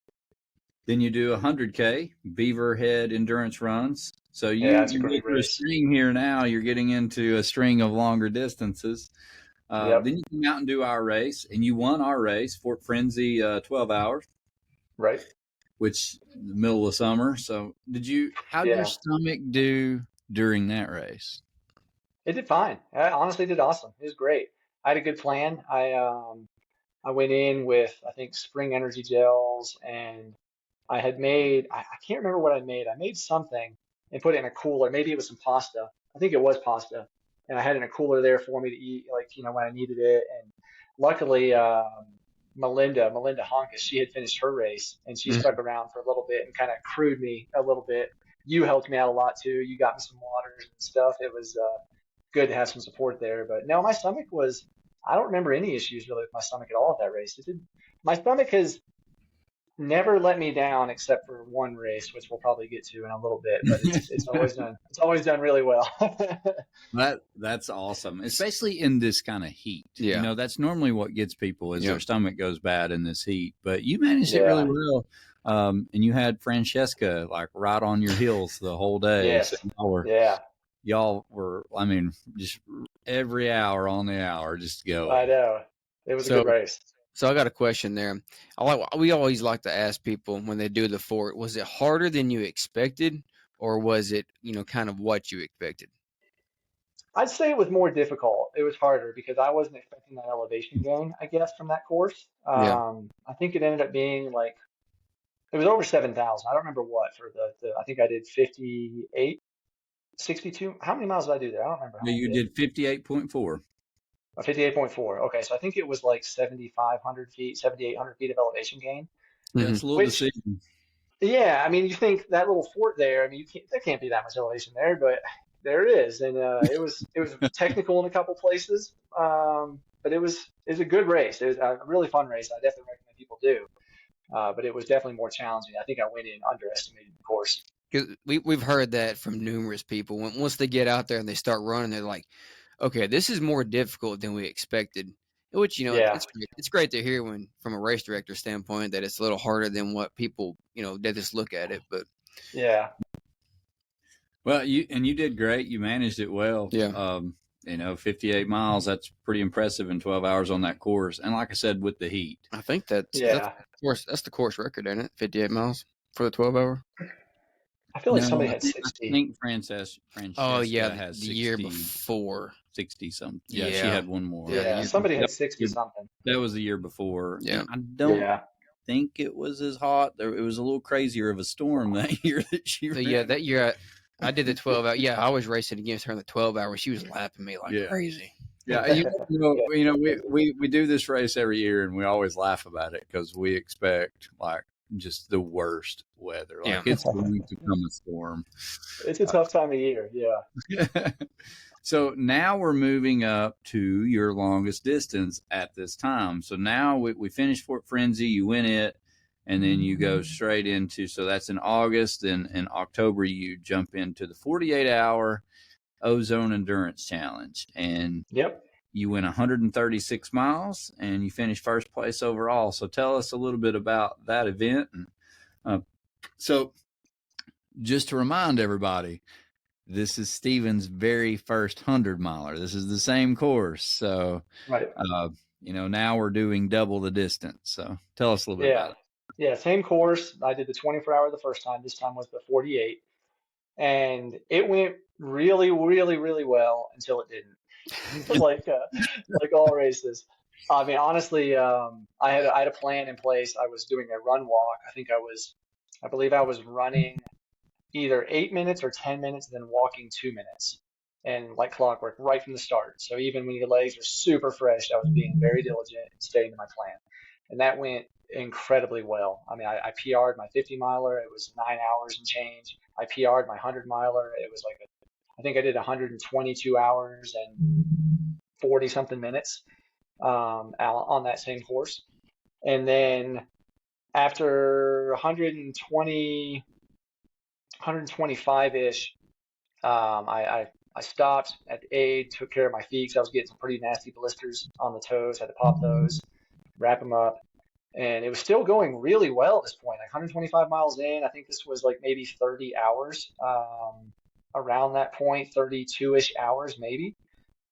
Then you do 100K Beaver Head Endurance Runs. So Yeah, that's a you great get through a race. string here now. You're getting into a string of longer distances. Yep. Then you come out and do our race, and you won our race, Fort Frenzy, 12 hours, Right. which the middle of summer. So how did Yeah. your stomach do during that race? It did fine. I honestly did awesome. It was great. I had a good plan. I went in with I think spring energy gels, and I had made I can't remember what I made. I made something and put it in a cooler. Maybe it was some pasta. I think it was pasta. And I had it in a cooler there for me to eat, like, when I needed it. And luckily, Melinda Honkus, she had finished her race and she stuck around for a little bit and kind of crewed me a little bit. You helped me out a lot too. You got me some waters and stuff. It was good to have some support there. But no, my stomach was, I don't remember any issues really with my stomach at all at that race. My stomach has never let me down except for one race, which we'll probably get to in a little bit, but it's always done really well. That's awesome, especially in this kind of heat. Yeah. You know, that's normally what gets people is Yeah. their stomach goes bad in this heat. But you managed it Yeah. really well, and you had Francesca like right on your heels the whole day. Yes. So Yeah, y'all were, I mean, just every hour on the hour, just go. I know. It was a good race. So I got a question there. We always like to ask people when they do the fort, was it harder than you expected, or was it, kind of what you expected? I'd say it was more difficult. It was harder because I wasn't expecting that elevation gain, I guess, from that course. Yeah. I think it ended up being like, it was over 7,000. I don't remember what for I think I did 58, 62. How many miles did I do there? I don't remember. How You many did 58.4. 58.4. Okay, so I think it was like 7,500 feet, 7,800 feet of elevation gain. Yeah, it's a little deceiving. Yeah, I mean, you think that little fort there, I mean, there can't be that much elevation there, but there is. And it was technical in a couple places, but it was a good race. It was a really fun race. I definitely recommend people do. But it was definitely more challenging. I think I went in underestimating the course. Because we've heard that from numerous people. Once they get out there and they start running, they're like, okay, this is more difficult than we expected. Which, Yeah. it's great to hear from a race director standpoint that it's a little harder than what people, they just look at it. But Yeah. Well, you did great. You managed it well. Yeah. 58 miles, that's pretty impressive in 12 hours on that course. And like I said, with the heat. I think that's Yeah. the course record, isn't it? 58 miles for the 12 hour. I feel like No, somebody I had think, I 60. think Oh yeah, Francesca has the year 60, before. 60 something. Yeah, she Yeah. had one more. Yeah, the Yeah, year somebody had That, 60 something. that was the year before. Yeah. And I don't Yeah. think it was as hot. It was a little crazier of a storm that year that she So ran. yeah, that year I did the 12 hour. Yeah, I was racing against her in the 12 hour. She was lapping me like crazy. Yeah, we do this race every year, and we always laugh about it because we expect like just the worst weather. Like it's going to come a storm. It's a tough time of year. Yeah. So now we're moving up to your longest distance at this time. So now we finished Fort Frenzy, you win it, and then you go straight into, so that's in August, and in October you jump into the 48-hour Ozone Endurance Challenge. And Yep. you went 136 miles and you finished first place overall. So tell us a little bit about that event. And so just to remind everybody, this is Steven's very first 100-miler. This is the same course. So, Right. Now we're doing double the distance. So tell us a little bit about it. Yeah, same course. I did the 24-hour the first time. This time was the 48. And it went really, really, really well until it didn't. like all races. I mean, honestly, I had a plan in place. I was doing a run walk. I believe I was running either 8 minutes or 10 minutes, and then walking 2 minutes, and like clockwork right from the start. So even when your legs are super fresh, I was being very diligent and staying to my plan, and that went incredibly well. I mean, I PR'd my 50 miler. It was 9 hours and change. I PR'd my 100 miler. It was like I think I did 122 hours and 40 something minutes on that same course. And then after 125-ish, I stopped at the aid, took care of my feet because I was getting some pretty nasty blisters on the toes. Had to pop those, wrap them up, and it was still going really well at this point. Like 125 miles in, I think this was like maybe 30 hours around that point, 32-ish hours maybe.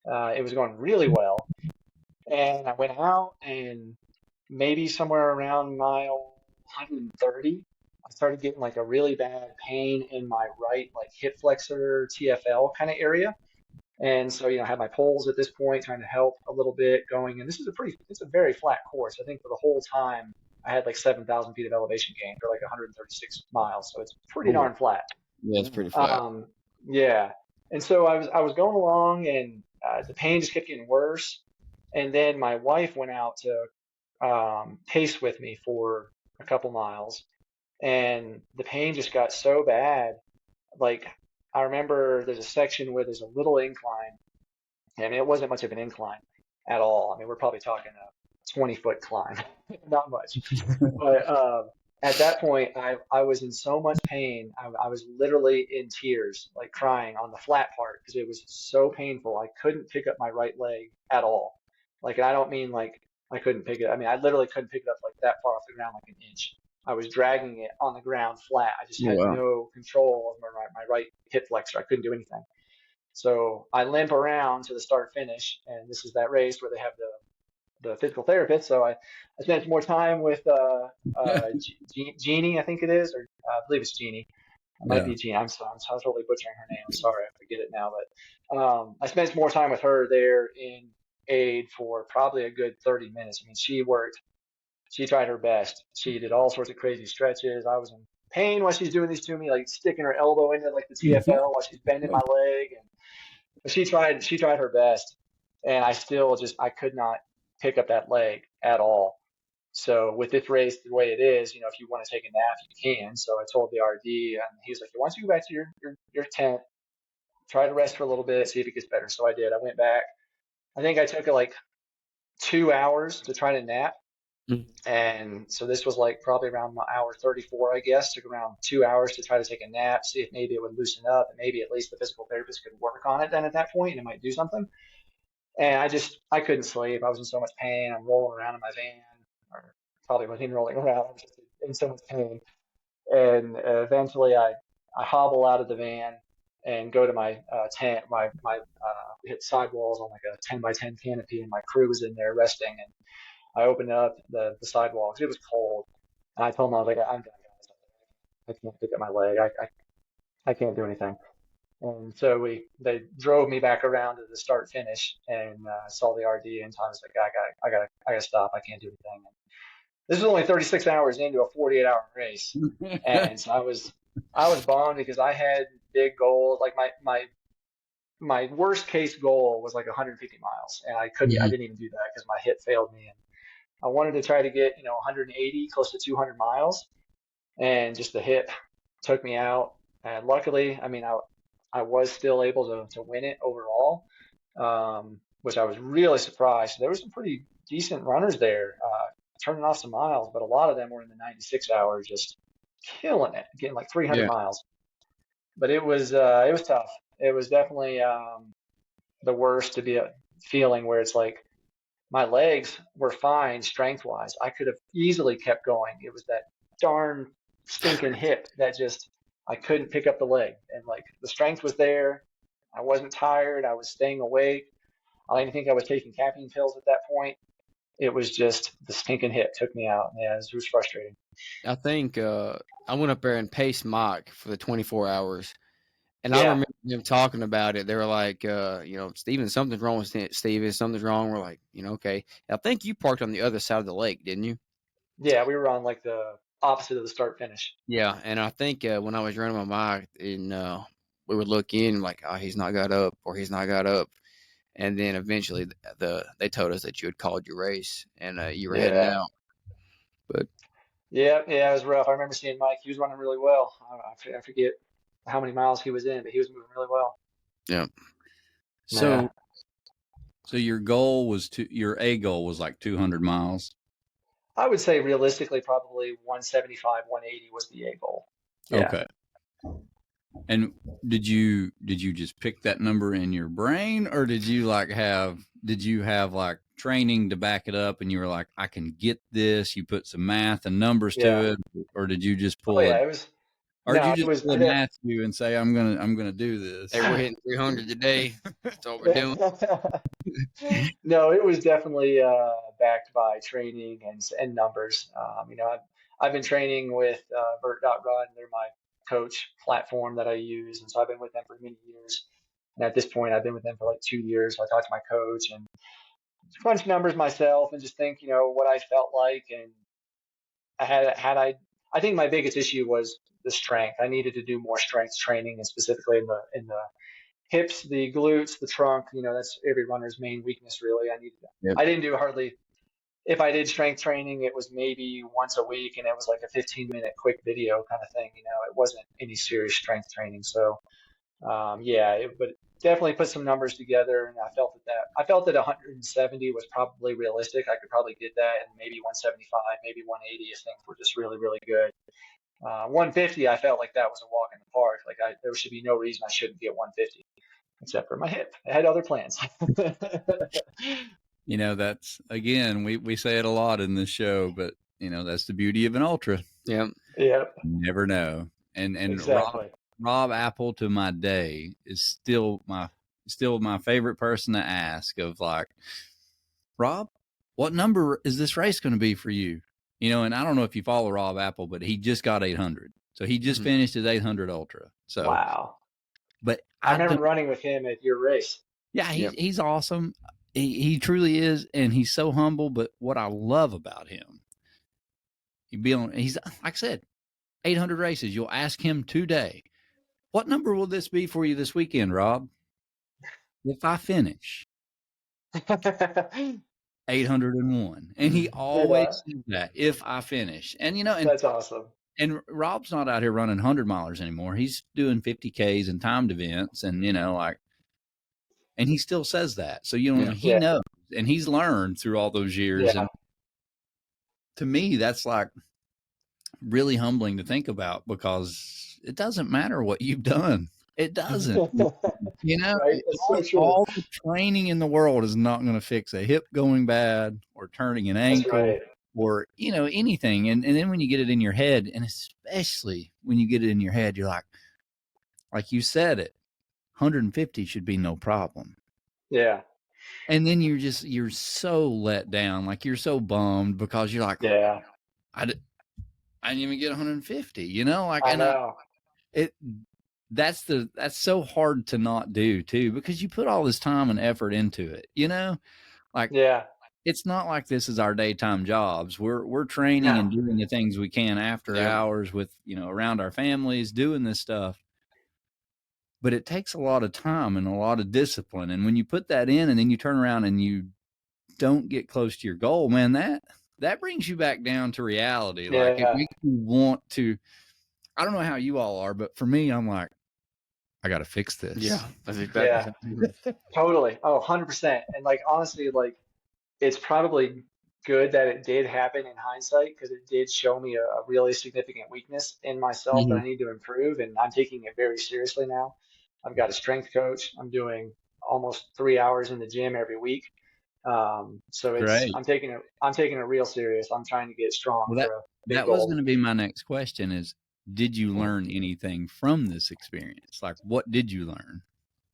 It was going really well, and I went out, and maybe somewhere around mile 130, I started getting like a really bad pain in my right, like hip flexor, TFL kind of area. And so, I had my poles at this point trying to help a little bit going. And it's a very flat course. I think for the whole time, I had like 7,000 feet of elevation gain for like 136 miles. So it's pretty darn flat. Yeah, it's pretty flat. Yeah. And so I was going along, and the pain just kept getting worse. And then my wife went out to pace with me for a couple miles, and the pain just got so bad. Like, I remember there's a section where there's a little incline, and it wasn't much of an incline at all. I mean, we're probably talking a 20-foot climb, not much. But at that point, I was in so much pain. I was literally in tears, like crying on the flat part because it was so painful. I couldn't pick up my right leg at all. Like, and I don't mean like I couldn't pick it. I mean, I literally couldn't pick it up like that far off the ground, like an inch. I was dragging it on the ground flat. I just had no control of my right hip flexor. I couldn't do anything. So I limp around to the start finish, and this is that race where they have the physical therapist. So I spent more time with Jeannie, I think it is, or I believe it's Jeannie. It might be Jeannie. I'm totally butchering her name. I'm sorry, I forget it now. But I spent more time with her there in aid for probably a good 30 minutes. I mean, she tried her best. She did all sorts of crazy stretches. I was in pain while she's doing these to me, like sticking her elbow into like the TFL while she's bending my leg. But she tried her best, and I could not pick up that leg at all. So with this race the way it is, if you want to take a nap, you can. So I told the RD, and he was like, "Why don't you go back to your tent, try to rest for a little bit, see if it gets better." So I did. I went back. I think I took like 2 hours to try to nap. And so this was like probably around hour 34, I guess. Took around 2 hours to try to take a nap, see if maybe it would loosen up, and maybe at least the physical therapist could work on it then at that point, and it might do something. And I couldn't sleep. I was in so much pain. I'm rolling around in my van, or probably wasn't even rolling around. I was just in so much pain. And eventually I hobble out of the van and go to my tent. We hit sidewalls on like a 10 by 10 canopy, and my crew was in there resting. And I opened up the sidewalk. It was cold. And I told them, I was like, "I'm done, guys. I can't pick up my leg. I can't do anything. And so they drove me back around to the start finish and saw the RD, and Tom was like, I gotta stop. I can't do anything. And this was only 36 hours into a 48-hour race, and so I was bummed because I had big goals. Like my worst case goal was like 150 miles, and I didn't even do that because my hip failed me, and I wanted to try to get 180, close to 200 miles, and just the hip took me out. And luckily, I mean, I was still able to win it overall, which I was really surprised. There were some pretty decent runners there, turning off some miles, but a lot of them were in the 96 hours, just killing it, getting like 300 Yeah. miles. But it was tough. It was definitely the worst to be feeling where it's like my legs were fine strength wise. I could have easily kept going. It was that darn stinking hip that just I couldn't pick up the leg. And like the strength was there. I wasn't tired. I was staying awake. I didn't think I was taking caffeine pills at that point. It was just the stinking hip took me out. Yeah, it was frustrating. I think I went up there and paced Mike for the 24 hours. And I Yeah. remember them talking about it. They were like, Steven, something's wrong with Steven. Something's wrong. We're like, okay. I think you parked on the other side of the lake, didn't you? Yeah, we were on like the opposite of the start finish. Yeah. And I think when I was running my mic, and we would look in like, oh, he's not got up or he's not got up. And then eventually they told us that you had called your race and you were heading out. But yeah, it was rough. I remember seeing Mike. He was running really well. I forget how many miles he was in, but he was moving really well. yeah. So your goal was your A goal was like 200 miles. I would say realistically, probably 175, 180 was the A goal. Yeah. Okay. And did you just pick that number in your brain, or did you have like training to back it up, and you were like, I can get this? You put some math and numbers to it, or did you just pull it was. Or did you just pull Matthew and say, I'm gonna do this? Hey, we're hitting 300 today. That's all we're doing. No, it was definitely backed by training and numbers. I've been training with Vert.Run. They're my coach platform that I use, and so I've been with them for many years. And at this point, I've been with them for like 2 years. So I talked to my coach and crunch numbers myself and just think, what I felt like. And I think my biggest issue was the strength. I needed to do more strength training, and specifically in the hips, the glutes, the trunk. That's every runner's main weakness, really. I didn't do hardly. If I did strength training, it was maybe once a week, and it was like a 15-minute quick video kind of thing. It wasn't any serious strength training. So, but definitely put some numbers together, and I felt that 170 was probably realistic. I could probably get that, and maybe 175, maybe 180 if things were just really, really good. 150, I felt like that was a walk in the park. Like there should be no reason I shouldn't get 150, except for my hip. I had other plans. That's, again, we say it a lot in this show, but that's the beauty of an ultra. Yeah. Yeah. You never know. And exactly. Rob Apple to my day is still my favorite person to ask, of like, Rob, what number is this race going to be for you? And I don't know if you follow Rob Apple, but he just got 800. So he just finished his 800 ultra. So wow. But I remember running with him at your race. Yeah, he's awesome. He truly is, and he's so humble. But what I love about him, he's like I said, 800 races. You'll ask him today, what number will this be for you this weekend, Rob? If I finish 801, and he always says that, if I finish, and and that's awesome. And Rob's not out here running 100 milers anymore. He's doing 50Ks and timed events, and and he still says that. So, he knows, and he's learned through all those years. Yeah. And to me, that's like really humbling to think about, because it doesn't matter what you've done. It doesn't. Right? All the training in the world is not going to fix a hip going bad or turning an ankle or, anything. And then when you get it in your head, and especially when you get it in your head, you're like you said it, 150 should be no problem. Yeah. And then you're so let down. Like, you're so bummed because you're like, yeah, I didn't even get 150, I know. that's so hard to not do too, because you put all this time and effort into it, you know, like, Yeah. it's not like this is our daytime jobs. We're training and doing the things we can after hours with, you know, around our families, doing this stuff. But it takes a lot of time and a lot of discipline. And when you put that in and then you turn around and you don't get close to your goal, man, that brings you back down to reality. Yeah. Like, it makes you want to, I don't know how you all are, but for me, I'm like, I got to fix this. Yeah, that's exactly. Totally. Oh, 100%. And like, honestly, like, it's probably good that it did happen in hindsight, because it did show me a really significant weakness in myself that I need to improve. And I'm taking it very seriously now. I've got a strength coach. I'm doing almost 3 hours in the gym every week. So Great. I'm taking it real serious. I'm trying to get strong Well, for a big that was goal. going to be my next question is, did you learn anything from this experience? Like, what did you learn?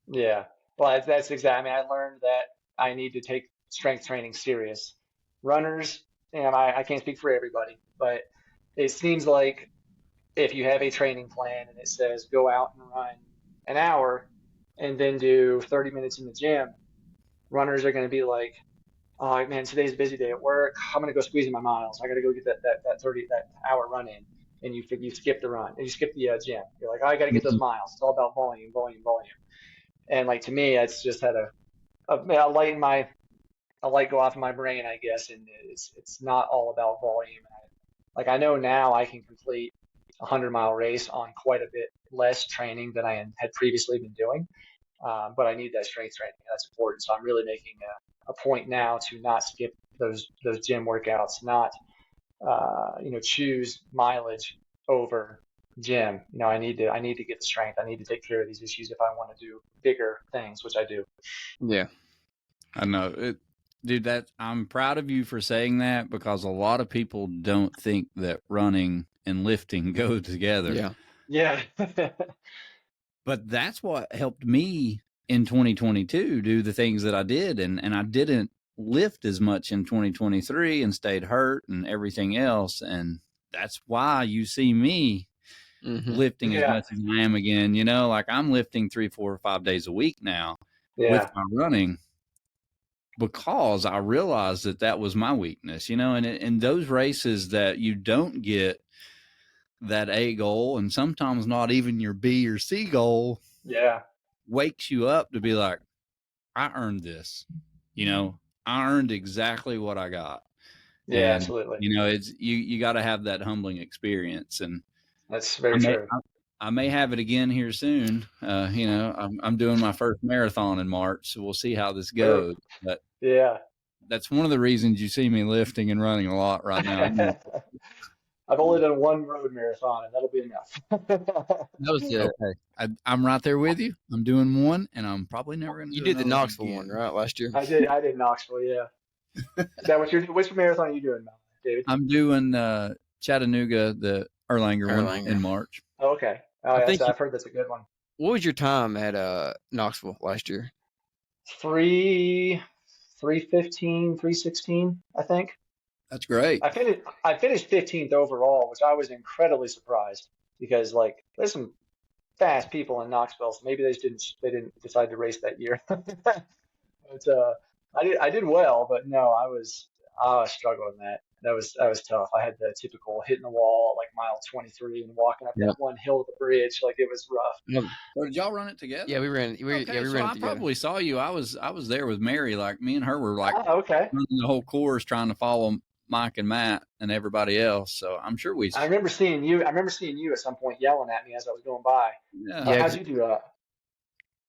Yeah. Well, that's exactly. I mean, I learned that I need to take strength training serious. Runners, and I can't speak for everybody, but it seems like if you have a training plan and it says go out and run an hour and then do 30 minutes in the gym, runners are going to be like, oh man, today's a busy day at work. I'm going to go squeeze in my miles. I got to go get that hour run in. And you skip the run and you skip the gym. You're like, oh, I got to get those miles. It's all about volume, volume, volume. And like, to me, it's just had a light go off in my brain, I guess. And it's not all about volume. I know now I can complete a 100-mile race on quite a bit less training than I had previously been doing. But I need that strength training. That's important. So I'm really making a point now to not skip those gym workouts, not choose mileage over gym. I need to get the strength. I need to take care of these issues if I want to do bigger things, which I do. Yeah. I know it, dude. I'm proud of you for saying that, because a lot of people don't think that running and lifting go together. Yeah. Yeah. But that's what helped me in 2022 do the things that I did. And I didn't lift as much in 2023 and stayed hurt and everything else. And that's why you see me lifting as much as I am again. Like, I'm lifting 3, 4, or 5 days a week now with my running, because I realized that was my weakness, and in those races that you don't get that A goal, and sometimes not even your B or C goal, wakes you up to be like, I earned this, I earned exactly what I got. Yeah, and, absolutely. It's you got to have that humbling experience, and that's very true. I may have it again here soon. I'm doing my first marathon in March, so we'll see how this goes. But that's one of the reasons you see me lifting and running a lot right now. I've only done one road marathon, and that'll be enough. That was okay. I'm right there with you. I'm doing one, and I'm probably never going to. You did the Knoxville one, right, last year? I did Knoxville. Yeah. Is that which marathon are you doing now, David? I'm doing Chattanooga, the Erlanger one in March. Oh, okay. I've heard that's a good one. What was your time at Knoxville last year? 3:15, 3:16, I think. That's great. I finished 15th overall, which I was incredibly surprised, because like there's some fast people in Knoxville, so maybe they didn't decide to race that year. But I did well, but no, I was struggling that. That was tough. I had the typical hitting the wall at like mile 23 and walking up that one hill of the bridge. Like, it was rough. So did y'all run it together? Yeah, we ran. We ran it together. I probably saw you. I was there with Mary. Like, me and her were like running the whole course, trying to follow Mike and Matt and everybody else. So I'm sure I remember seeing you at some point yelling at me as I was going by. Yeah. How'd you do that?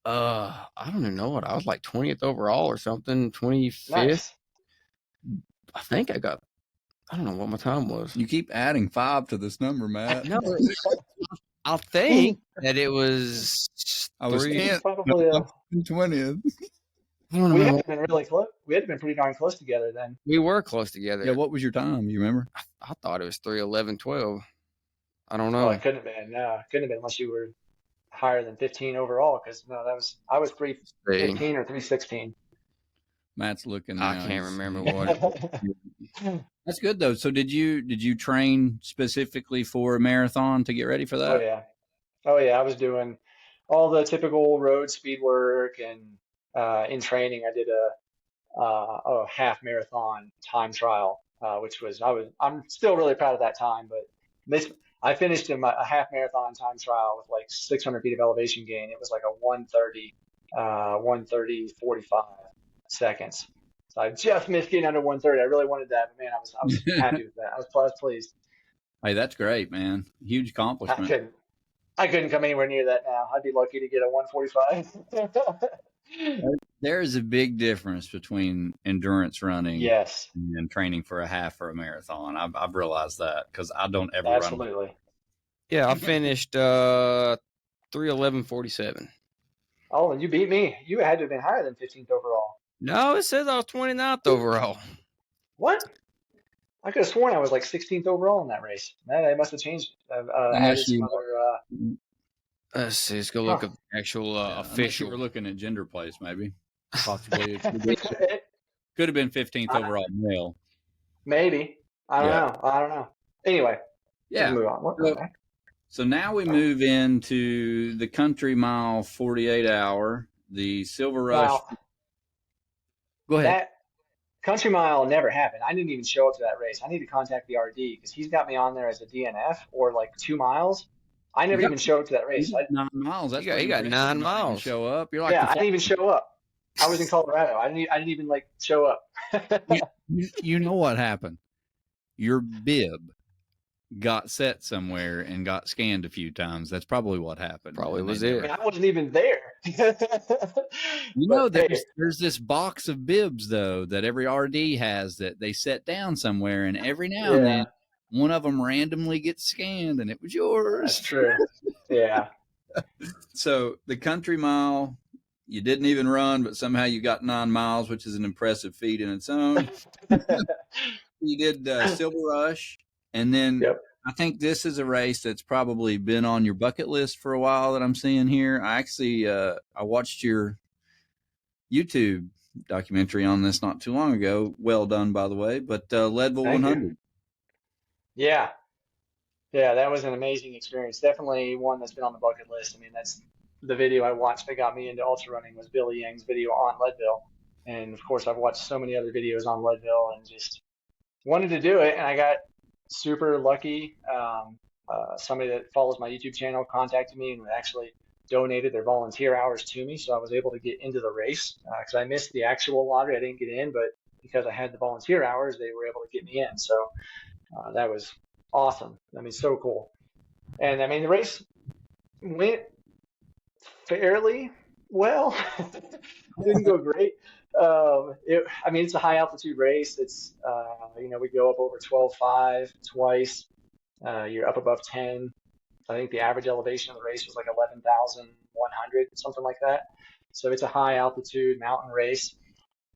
I don't even know what I was, like 20th overall or something. 25th. Nice. I think I don't know what my time was. You keep adding 5 to this number, Matt. No, I think that it was. I was 10th, probably 20th. We had been really close. We had been pretty darn close together then. We were close together. Yeah. What was your time? You remember? I thought it was 3:11:12. I don't know. Oh, it couldn't have been. No, it couldn't have been unless you were higher than 15 overall. Because no, I was 3:15 or 3:16. Matt's looking now. I can't remember what. That's good though. So did you train specifically for a marathon to get ready for that? Oh yeah. I was doing all the typical road speed work, and in training I did a half marathon time trial, which I'm still really proud of that time. But this I finished a half marathon time trial with like 600 feet of elevation gain. It was like a 1:30 seconds. So I just missed getting under 1:30. I really wanted that, but man, I was happy with that. I was pleased. Hey, that's great, man. Huge I accomplishment. couldn't I couldn't come anywhere near that now. I'd be lucky to get a 1:45. There is a big difference between endurance running Yes, and training for a half or a marathon. I've realized that because I don't ever run. absolutely. Yeah, I finished 3:11:47. Oh, and you beat me. You had to have been higher than 15th overall. No, it says I was 29th overall. What? I could have sworn I was like 16th overall in that race. They must have changed. Added Unless some you, other. Let's see. Let's go look Huh. at the actual unless you official. were looking at gender place, maybe. Possibly. Could have been 15th overall male. Maybe. I don't know. Anyway, Yeah. move on. Okay. So now we move into the country mile 48 hour, the Silver Rush. Now, Go ahead. that Country Mile never happened. I didn't even show up to that race. I need to contact the RD because he's got me on there as a DNF or like 2 miles. I never even showed up to that race. 9 miles. That's You got 9 miles. Show up. You're like, Yeah, I didn't even show up. I was in Colorado. I didn't even like show up. you know what happened? Your bib got set somewhere and got scanned a few times. That's probably what happened. Probably was I it. mean, I wasn't even there. You know, But, hey, there's this box of bibs though that every RD has that they set down somewhere, and every now and then one of them randomly gets scanned, and it was yours. that's true. Yeah. So the country mile, you didn't even run, but somehow you got 9 miles, which is an impressive feat in its own. You did Silver Rush, and then Yep. I think this is a race that's probably been on your bucket list for a while that I'm seeing here. I actually I watched your YouTube documentary on this not too long ago. Well done, by the way. But Leadville Thank 100. you. Yeah. Yeah, that was an amazing experience. Definitely one that's been on the bucket list. I mean, that's the video I watched that got me into ultra running was Billy Yang's video on Leadville. And of course, I've watched so many other videos on Leadville and just wanted to do it. And I got super lucky. Somebody that follows my YouTube channel contacted me and actually donated their volunteer hours to me. So I was able to get into the race because I missed the actual lottery. I didn't get in, but because I had the volunteer hours, they were able to get me in. So that was awesome. I mean, so cool. And I mean, the race went fairly well. Didn't go great. I mean, it's a high altitude race. It's, we go up over 12.5 twice. You're up above 10. I think the average elevation of the race was like 11,100, something like that. So it's a high altitude mountain race,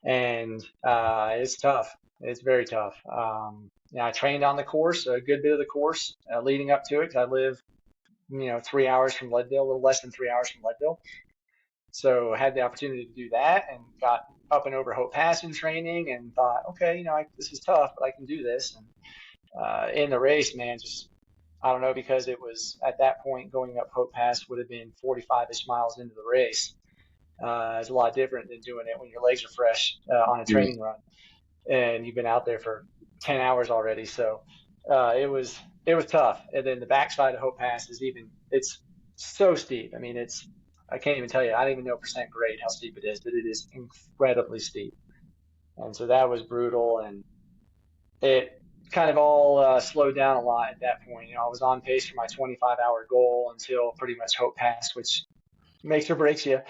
and it's tough. It's very tough. I trained on the course, a good bit of the course leading up to it, because I live, 3 hours from Leadville, a little less than 3 hours from Leadville. So I had the opportunity to do that and got up and over Hope Pass in training and thought, okay, this is tough, but I can do this. And in the race, man, just, I don't know, because it was at that point going up Hope Pass would have been 45-ish miles into the race. It's a lot different than doing it when your legs are fresh on a training run and you've been out there for 10 hours already. So it was tough. And then the backside of Hope Pass it's so steep. I mean, I can't even tell you. I don't even know percent grade how steep it is, but it is incredibly steep. And so that was brutal, and it kind of all slowed down a lot at that point. I was on pace for my 25-hour goal until pretty much Hope Pass, which makes or breaks you.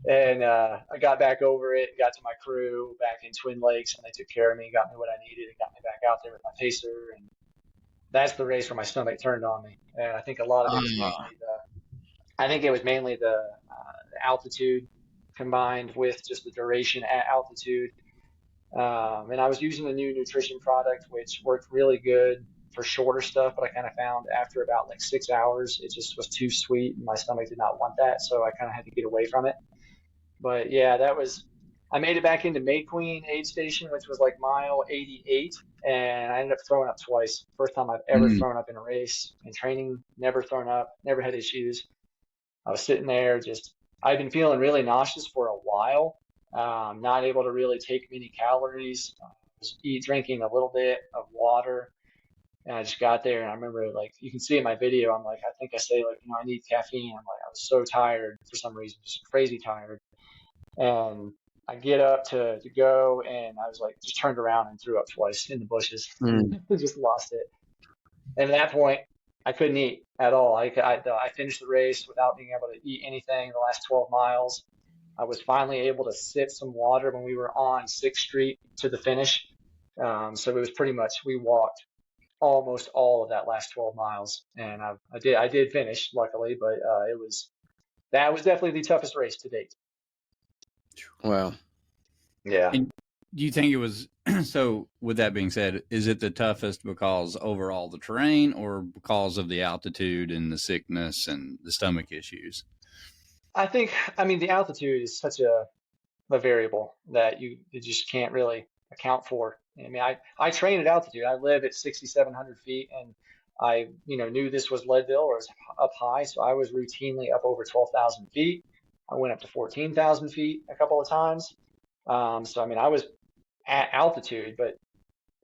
And I got back over it, got to my crew back in Twin Lakes, and they took care of me, got me what I needed, and got me back out there with my pacer. And that's the race where my stomach turned on me. And I think a lot of it was mainly the altitude combined with just the duration at altitude. And I was using a new nutrition product, which worked really good for shorter stuff, but I kind of found after about like 6 hours, it just was too sweet and my stomach did not want that. So I kind of had to get away from it. But yeah, I made it back into May Queen aid station, which was like mile 88. And I ended up throwing up twice. First time I've ever thrown up in a race. In training, never thrown up, never had issues. I was sitting there I'd been feeling really nauseous for a while, not able to really take many calories. Was drinking a little bit of water. And I just got there and I remember, like, you can see in my video, I'm like, I think I say, like, I need caffeine. I'm like, I was so tired for some reason, just crazy tired. And I get up to go, and I was like, just turned around and threw up twice in the bushes. Just lost it. And at that point, I couldn't eat at all. I finished the race without being able to eat anything the last 12 miles. I was finally able to sip some water when we were on 6th Street to the finish. So it was pretty much, we walked almost all of that last 12 miles, and I did finish, luckily, but that was definitely the toughest race to date. Wow. Yeah. And do you think it was, so with that being said, is it the toughest because overall the terrain, or because of the altitude and the sickness and the stomach issues? I mean, the altitude is such a variable that you just can't really account for. I mean, I train at altitude. I live at 6,700 feet, and I, knew this was Leadville, or it was up high, so I was routinely up over 12,000 feet. I went up to 14,000 feet a couple of times. So, I mean, I was at altitude, but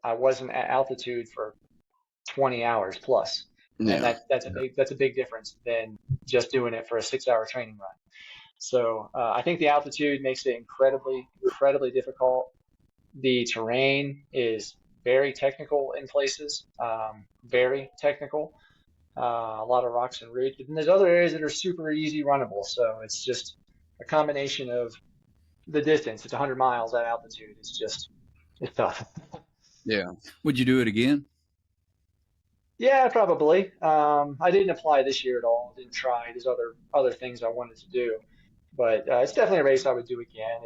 I wasn't at altitude for 20 hours plus. Yeah. And that's a big difference than just doing it for a 6-hour training run. So I think the altitude makes it incredibly, incredibly difficult. The terrain is very technical in places, very technical. A lot of rocks and roots. But then there's other areas that are super easy runnable. So it's just a combination of the distance. It's 100 miles at altitude. It's tough. Yeah. Would you do it again? Yeah, probably. I didn't apply this year at all. Didn't try. There's other things I wanted to do, but it's definitely a race I would do again.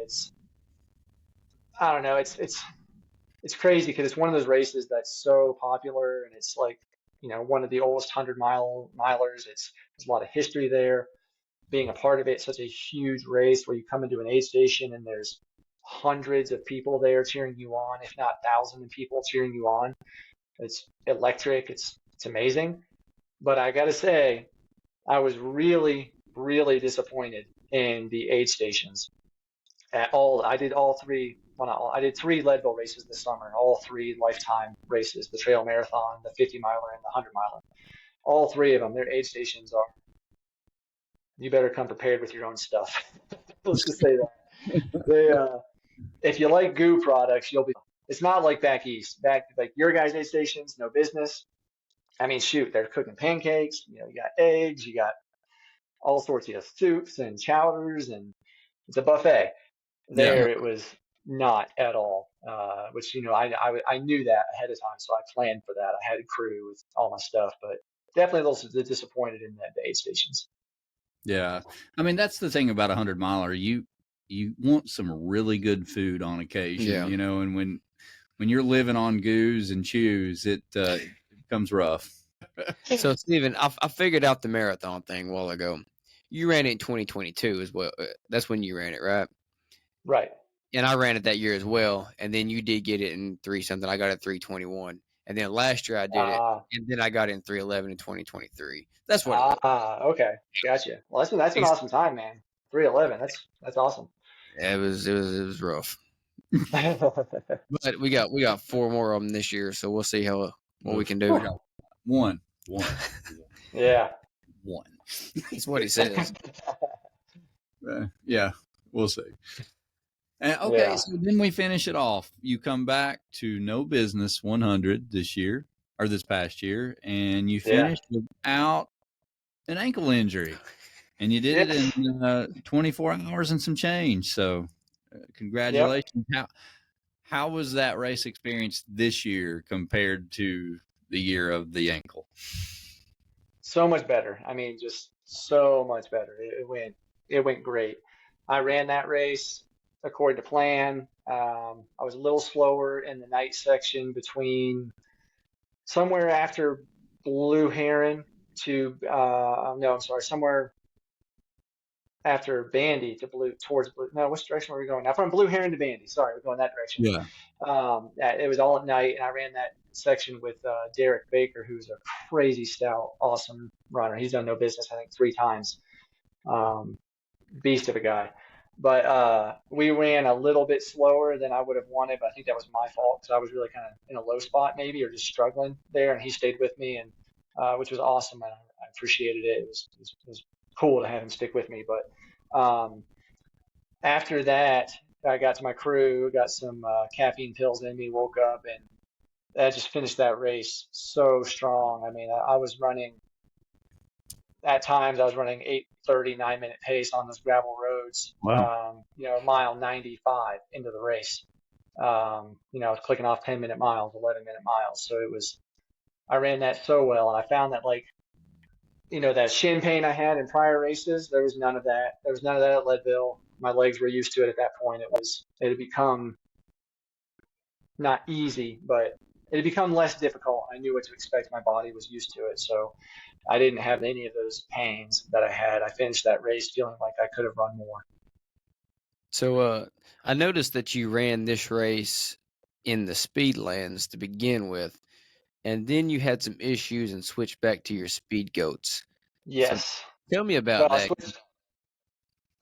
I don't know. It's crazy because it's one of those races that's so popular, and it's like, one of the oldest 100-milers. There's a lot of history there. Being a part of it, such a huge race where you come into an aid station and there's hundreds of people there cheering you on, if not thousands of people cheering you on. It's electric. It's amazing. But I got to say, I was really, really disappointed in the aid stations. I did all three. I did 3 Leadville races this summer, all 3 lifetime races: the trail marathon, the 50-miler, and the 100-miler. All 3 of them, their aid stations are, you better come prepared with your own stuff. Let's just say that. If you like goo products, it's not like back east. Like your guys' aid stations, no business. I mean, shoot, they're cooking pancakes. You got eggs, you got all sorts of soups and chowders, and it's a buffet. There, It was not at all. Which I knew that ahead of time, so I planned for that. I had a crew with all my stuff, but definitely a little disappointed in the aid stations. Yeah, I mean, that's the thing about 100-miler. You want some really good food on occasion, and when you're living on goos and chews, it becomes rough. So, Steven, I figured out the marathon thing a while ago. You ran it in 2022 as well. That's when you ran it, right? Right. And I ran it that year as well. And then you did get it in 3-something. I got it 3:21. And then last year I did it. And then I got it in 3:11 in 2023. That's what. Okay, gotcha. Well, that's an awesome time, man. 3:11. That's awesome. Yeah, it was rough. But we got 4 more of them this year, so we'll see what we can do. One. Yeah. 1. That's what he says. Yeah, we'll see. And so then we finish it off. You come back to No Business 100 this past year, and you finished without an ankle injury, and you did it in 24 hours and some change. So congratulations. Yep. How was that race experience this year compared to the year of the ankle? So much better. I mean, just so much better. It went great. I ran that race according to plan. I was a little slower in the night section between somewhere after Blue Heron to somewhere after Bandy to towards Blue. No, which direction were we going? Now from Blue Heron to Bandy. Sorry, we're going that direction. Yeah. It was all at night, and I ran that section with Derek Baker, who's a crazy stout, awesome runner. He's done No Business, I think, 3 times. Beast of a guy. But we ran a little bit slower than I would have wanted, but I think that was my fault because I was really kind of in a low spot maybe, or just struggling there, and he stayed with me, and which was awesome, and I appreciated it. It was cool to have him stick with me. But after that, I got to my crew, got some caffeine pills in me, woke up, and I just finished that race so strong. I mean, I was running at times. I was running 8:30, 9-minute pace on those gravel roads. Wow. Mile 95 into the race. I was clicking off 10-minute miles, 11-minute miles. So I ran that so well, and I found that that shin pain I had in prior races, there was none of that. There was none of that at Leadville. My legs were used to it at that point. It had become not easy, but it had become less difficult. I knew what to expect. My body was used to it. So I didn't have any of those pains that I had. I finished that race feeling like I could have run more. So I noticed that you ran this race in the Speedlands to begin with, and then you had some issues and switched back to your Speed Goats. Yes. So tell me about Well, that.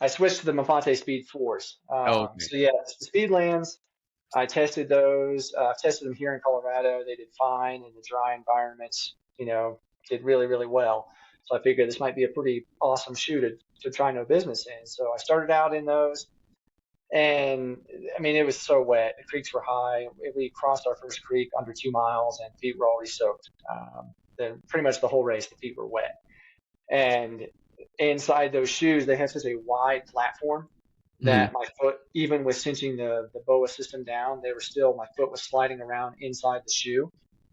I switched to the Mafate Speed 4s. Okay. So yeah, the Speedlands, I tested those. I've tested them here in Colorado. They did fine in the dry environments. Did really, really well. So I figured this might be a pretty awesome shoe to try no business in. So I started out in those, and I mean it was so wet. The creeks were high. We crossed our first creek under 2 miles, and feet were already soaked. Then pretty much the whole race, the feet were wet. And inside those shoes, they have such a wide platform that my foot, even with cinching the BOA system down, my foot was sliding around inside the shoe,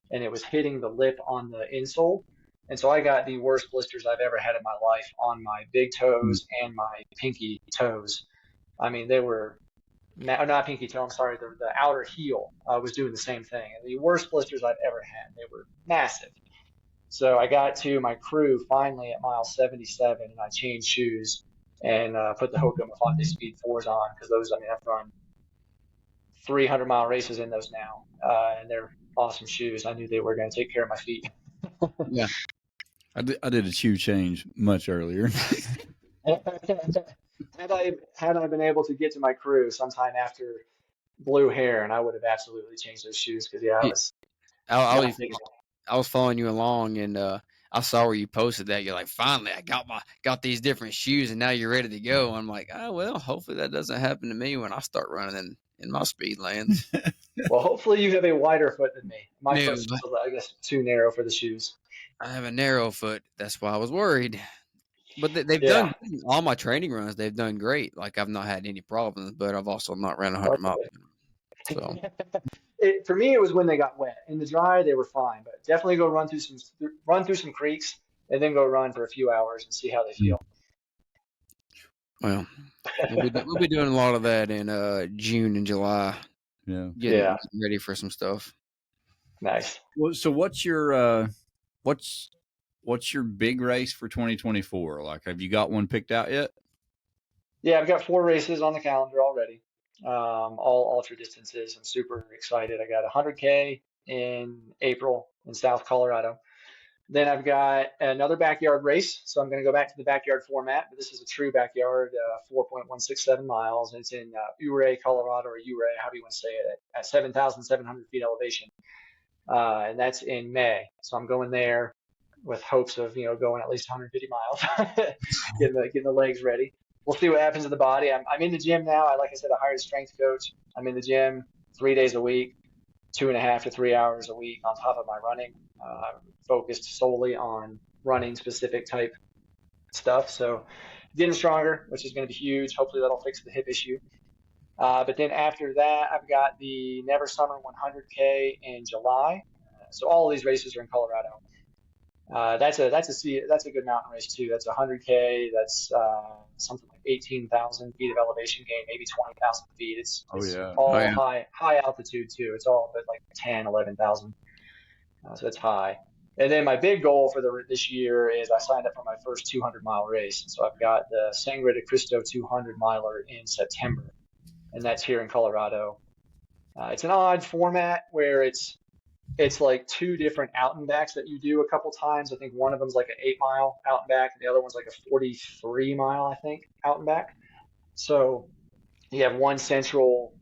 and it was hitting the lip on the insole. And so I got the worst blisters I've ever had in my life on my big toes and my pinky toes. I mean, they were not pinky toe. I'm sorry, the outer heel was doing the same thing. And the worst blisters I've ever had. They were massive. So I got to my crew finally at mile 77, and I changed shoes and put the Hoka Mafate Speed 4s on because those, I mean, I've run 300-mile races in those now, and they're awesome shoes. I knew they were going to take care of my feet. Yeah, I did a shoe change much earlier. Had I been able to get to my crew sometime after Blue Heron, I would have absolutely changed those shoes because I was following you along, and I saw where you posted that. You're like, finally, I got these different shoes, and now you're ready to go. I'm like, oh well, hopefully that doesn't happen to me when I start running in my Speedlands. Well, hopefully you have a wider foot than me. My foot's, I guess, too narrow for the shoes. I have a narrow foot. That's why I was worried. But they've done all my training runs. They've done great. Like I've not had any problems, but I've also not ran 100 miles. So. For me, it was when they got wet. In the dry, they were fine, but definitely go run through some creeks and then go run for a few hours and see how they feel. Well, we'll be doing a lot of that in June and July. Yeah, getting ready for some stuff. Nice. Well, so what's your big race for 2024? Like, have you got one picked out yet? Yeah, I've got 4 races on the calendar already. All ultra distances. I'm super excited. I got 100K in April in South Colorado. Then I've got another backyard race. So I'm going to go back to the backyard format, but this is a true backyard, 4.167 miles. And it's in Ouray, Colorado, or Ouray, however you want to say it, at 7,700 feet elevation. And that's in May. So I'm going there with hopes of, going at least 150 miles, getting the legs ready. We'll see what happens to the body. I'm in the gym now. Like I said, I hired a strength coach. I'm in the gym 3 days a week, 2.5 to 3 hours a week on top of my running. Focused solely on running specific type stuff. So getting stronger, which is going to be huge. Hopefully that'll fix the hip issue. But then after that, I've got the Never Summer 100K in July. So all of these races are in Colorado. That's a good mountain race too. That's 100K. That's something like 18,000 feet of elevation gain, maybe 20,000 feet. It's all high altitude too. It's all but like 10, 11,000. So it's high. And then my big goal for this year is I signed up for my first 200-mile race. So I've got the Sangre de Cristo 200-miler in September, and that's here in Colorado. It's an odd format where it's it's like two different out and backs that you do a couple times. I think one of them's like an 8 mile out and back, and the other one's like a 43 mile, I think, out and back. So you have one central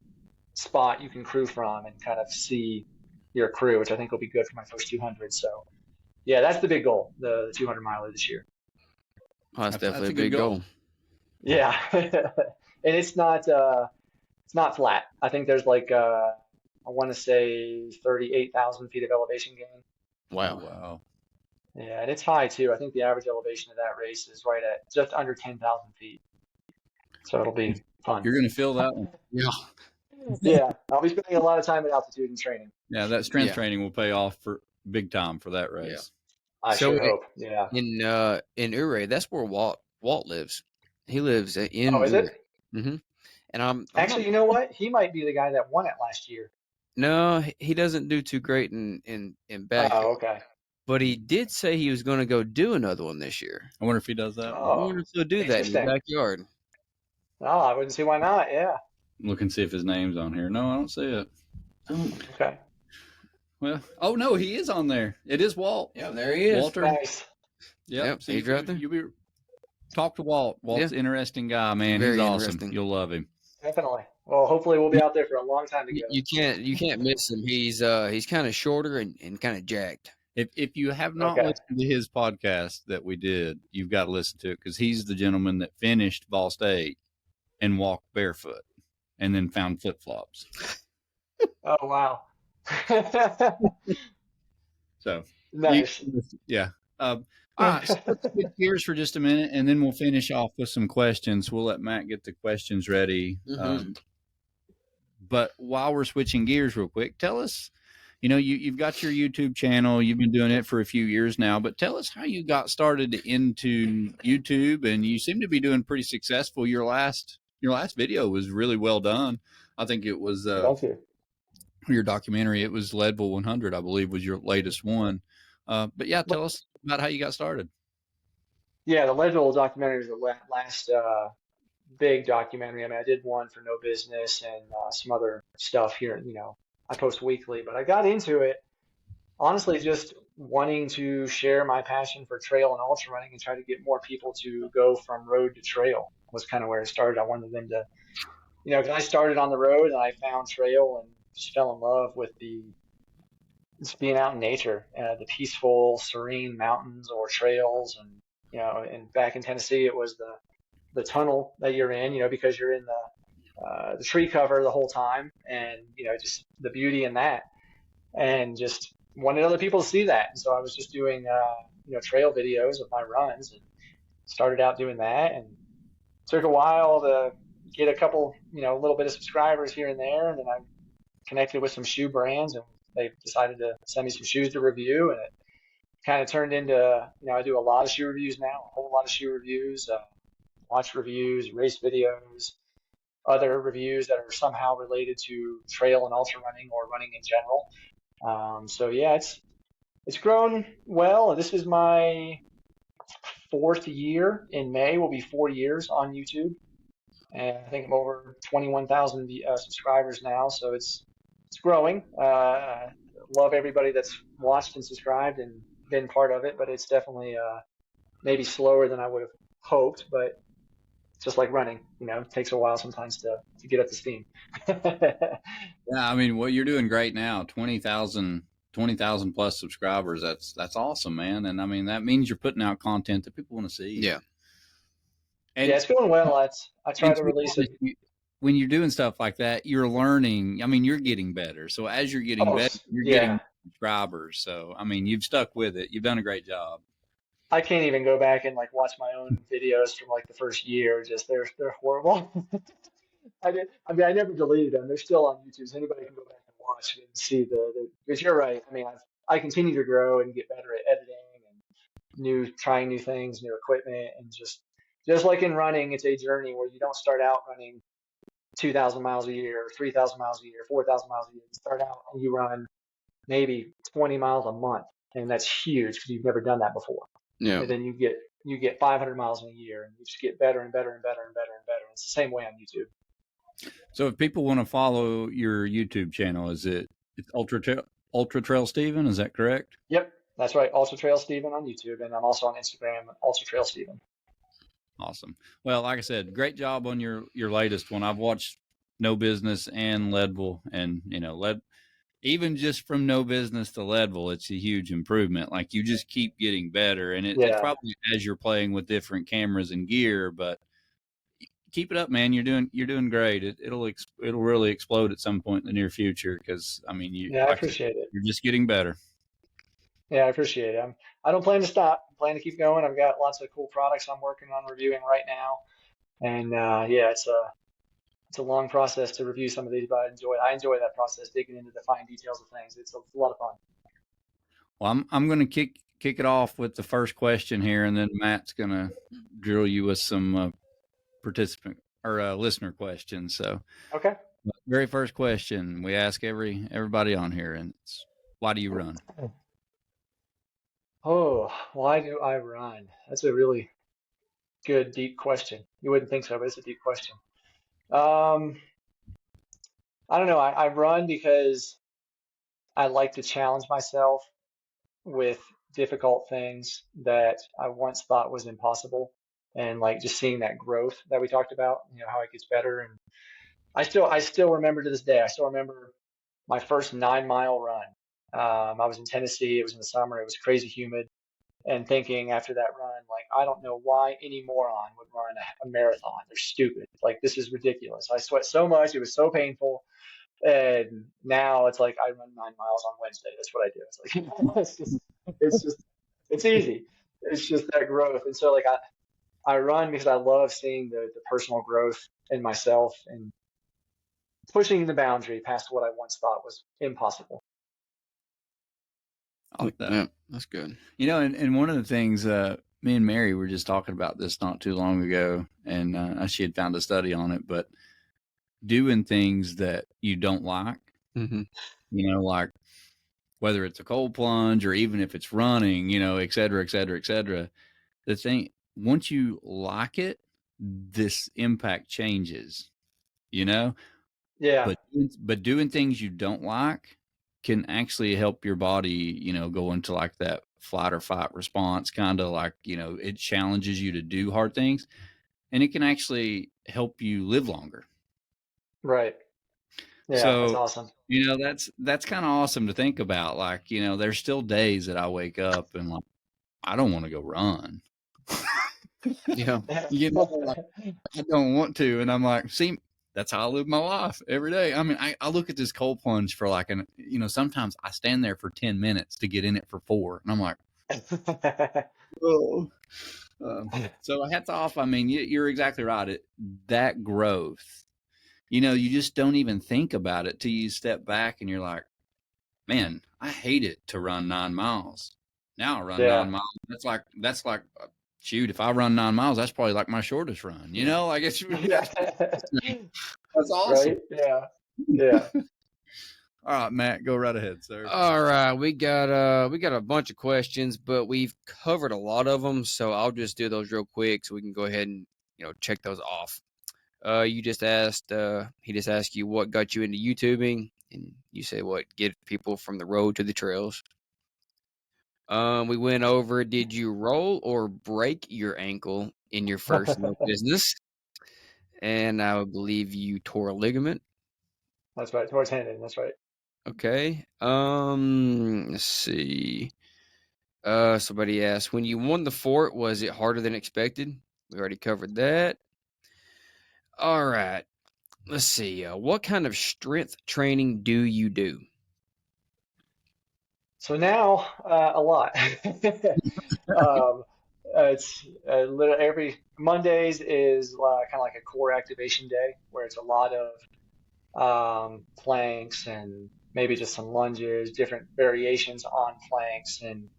spot you can crew from and kind of see your crew, which I think will be good for my first 200. So yeah, that's the big goal, the 200 miler this year. Oh, that's definitely a big goal. Yeah, and it's not flat. I think there's like I want to say 38,000 feet of elevation gain. Wow. Wow. Yeah, and it's high too. I think the average elevation of that race is right at just under 10,000 feet. So it'll be fun. You're going to feel that one. Yeah. Yeah, I'll be spending a lot of time at altitude and training. Yeah, that strength training will pay off for big time for that race. Yeah. I sure hope. Yeah. In Ouray, that's where Walt lives. He lives in. Oh, is it? Mm-hmm. And I'm actually, you know what? He might be the guy that won it last year. No, he doesn't do too great in back. Oh, okay. But he did say he was going to go do another one this year. I wonder if he does that. Oh, I wonder if he'll do that in the backyard. Oh, I wouldn't see why not. Yeah. Look and see if his name's on here. No, I don't see it. Okay. Well, oh no, he is on there. It is Walt. Yeah, there he is. Walter. Nice. Yep. See, he's right there. You talk to Walt. Walt's an interesting guy, man. Very he's awesome. You'll love him. Definitely. Well, hopefully we'll be out there for a long time together. You can't miss him. He's kind of shorter and kind of jacked. If you have not listened to his podcast that we did, you've got to listen to it because he's the gentleman that finished Ball State and walked barefoot and then found flip-flops. Oh, wow. So, nice. Yeah. All right, so let's switch gears for just a minute, and then we'll finish off with some questions. We'll let Matt get the questions ready. Mm-hmm. But while we're switching gears real quick, tell us, you've got your YouTube channel. You've been doing it for a few years now, but tell us how you got started into YouTube, and you seem to be doing pretty successful. Your last video was really well done. I think it was Thank you. Your documentary. It was Leadville 100, I believe, was your latest one. But yeah, tell us about how you got started. Yeah, the Leadville documentary was the last big documentary. I mean, I did one for No Business and some other stuff here. I post weekly, but I got into it honestly just wanting to share my passion for trail and ultra running and try to get more people to go from road to trail was kind of where it started. I wanted them to, because I started on the road and I found trail and just fell in love with just being out in nature, the peaceful, serene mountains or trails. And, and back in Tennessee, it was the tunnel that you're in, because you're in the tree cover the whole time, and, just the beauty in that, and just wanted other people to see that. And so I was just doing, trail videos of my runs and started out doing that, and took a while to get a couple, a little bit of subscribers here and there. And then I connected with some shoe brands, and they decided to send me some shoes to review, and it kind of turned into, I do a lot of shoe reviews now, a whole lot of shoe reviews, watch reviews, race videos, other reviews that are somehow related to trail and ultra running or running in general. So yeah, it's grown well. This is my 4th year. In May will be 4 years on YouTube, and I think I'm over 21,000 subscribers now. So it's growing. Love everybody that's watched and subscribed and been part of it, but it's definitely maybe slower than I would have hoped, but just like running, it takes a while sometimes to get up to steam. Yeah, I mean, well, you're doing great now. 20,000 plus subscribers. That's awesome, man. And I mean, that means you're putting out content that people want to see. Yeah. And it's going well. I try to release it. When you're doing stuff like that, you're learning. I mean, you're getting better. So as you're getting better, you're getting subscribers. So, I mean, you've stuck with it. You've done a great job. I can't even go back and watch my own videos from the first year. Just they're horrible. I never deleted them. They're still on YouTube. So anybody can go back and watch and see because you're right. I mean, I continue to grow and get better at editing and trying new things, new equipment, and just like in running, it's a journey where you don't start out running 2,000 miles a year, 3,000 miles a year, 4,000 miles a year. You start out and you run maybe 20 miles a month, and that's huge because you've never done that before. Yeah. And then you get 500 miles in a year, and you just get better and better and better and better and better. It's the same way on YouTube. So if people want to follow your YouTube channel, it's Ultra Trail Steven. Is that correct? Yep, that's right. Ultra Trail Steven on YouTube, and I'm also on Instagram, Ultra Trail Steven. Awesome. Well, like I said, great job on your latest one. I've watched No Business and Leadville, and even just from No Business to Leadville, it's a huge improvement. Like, you just keep getting better, and it's probably as you're playing with different cameras and gear, but keep it up, man. You're doing great. It'll really explode at some point in the near future, because I mean, I appreciate it. You're just getting better. Yeah, I appreciate it. I don't plan to stop. I plan to keep going. I've got lots of cool products I'm working on reviewing right now, and it's a long process to review some of these, but I enjoy that process, digging into the fine details of things. It's a lot of fun. Well, I'm going to kick it off with the first question here, and then Matt's going to drill you with some participant or listener questions. So, okay. Very first question we ask everybody on here, and it's, why do you run? Oh, why do I run? That's a really good, deep question. You wouldn't think so, but it's a deep question. I don't know. I run because I like to challenge myself with difficult things that I once thought was impossible, and like just seeing that growth that we talked about, how it gets better. And I still remember to this day. I still remember my first 9-mile run. I was in Tennessee. It was in the summer. It was crazy humid. And thinking after that run, like, I don't know why any moron would run a marathon. They're stupid. Like, this is ridiculous. I sweat so much. It was so painful. And now it's like I run 9 miles on Wednesday. That's what I do. It's like, it's easy. It's just that growth. And so, like, I run because I love seeing the personal growth in myself and pushing the boundary past what I once thought was impossible. I like that. Yeah, that's good. And one of the things, me and Mary were just talking about this not too long ago, and she had found a study on it, but doing things that you don't like, like whether it's a cold plunge or even if it's running, et cetera, et cetera, et cetera. The thing, once you like it, this impact changes, Yeah. But doing things you don't like can actually help your body, go into like that flight or fight response, kind of like, it challenges you to do hard things, and it can actually help you live longer. Right. Yeah, so, that's awesome. That's kind of awesome to think about. Like, there's still days that I wake up and like, I don't want to go run. Yeah. Like, I don't want to. And I'm like, see, that's how I live my life every day. I mean, I look at this cold plunge for like sometimes I stand there for 10 minutes to get in it for 4. And I'm like, oh. So hats off. I mean, you're exactly right. That growth, you just don't even think about it till you step back and you're like, man, I hate it to run 9 miles. Now I run 9 miles. That's like, shoot, if I run 9 miles, that's probably like my shortest run. Like it's that's awesome. Right? Yeah. All right, Matt, go right ahead, sir. All right, we got a bunch of questions, but we've covered a lot of them, so I'll just do those real quick so we can go ahead and check those off. He just asked you what got you into YouTubing, and you say what, get people from the road to the trails. We went over, did you roll or break your ankle in your first business? And I would believe you tore a ligament. That's right, tore a tendon. That's right. Okay. Let's see. Somebody asked, when you won the fort, was it harder than expected? We already covered that. All right. Let's see. What kind of strength training do you do? So now, a lot. It's every Mondays is kind of like a core activation day where it's a lot of planks and maybe just some lunges, different variations on planks, and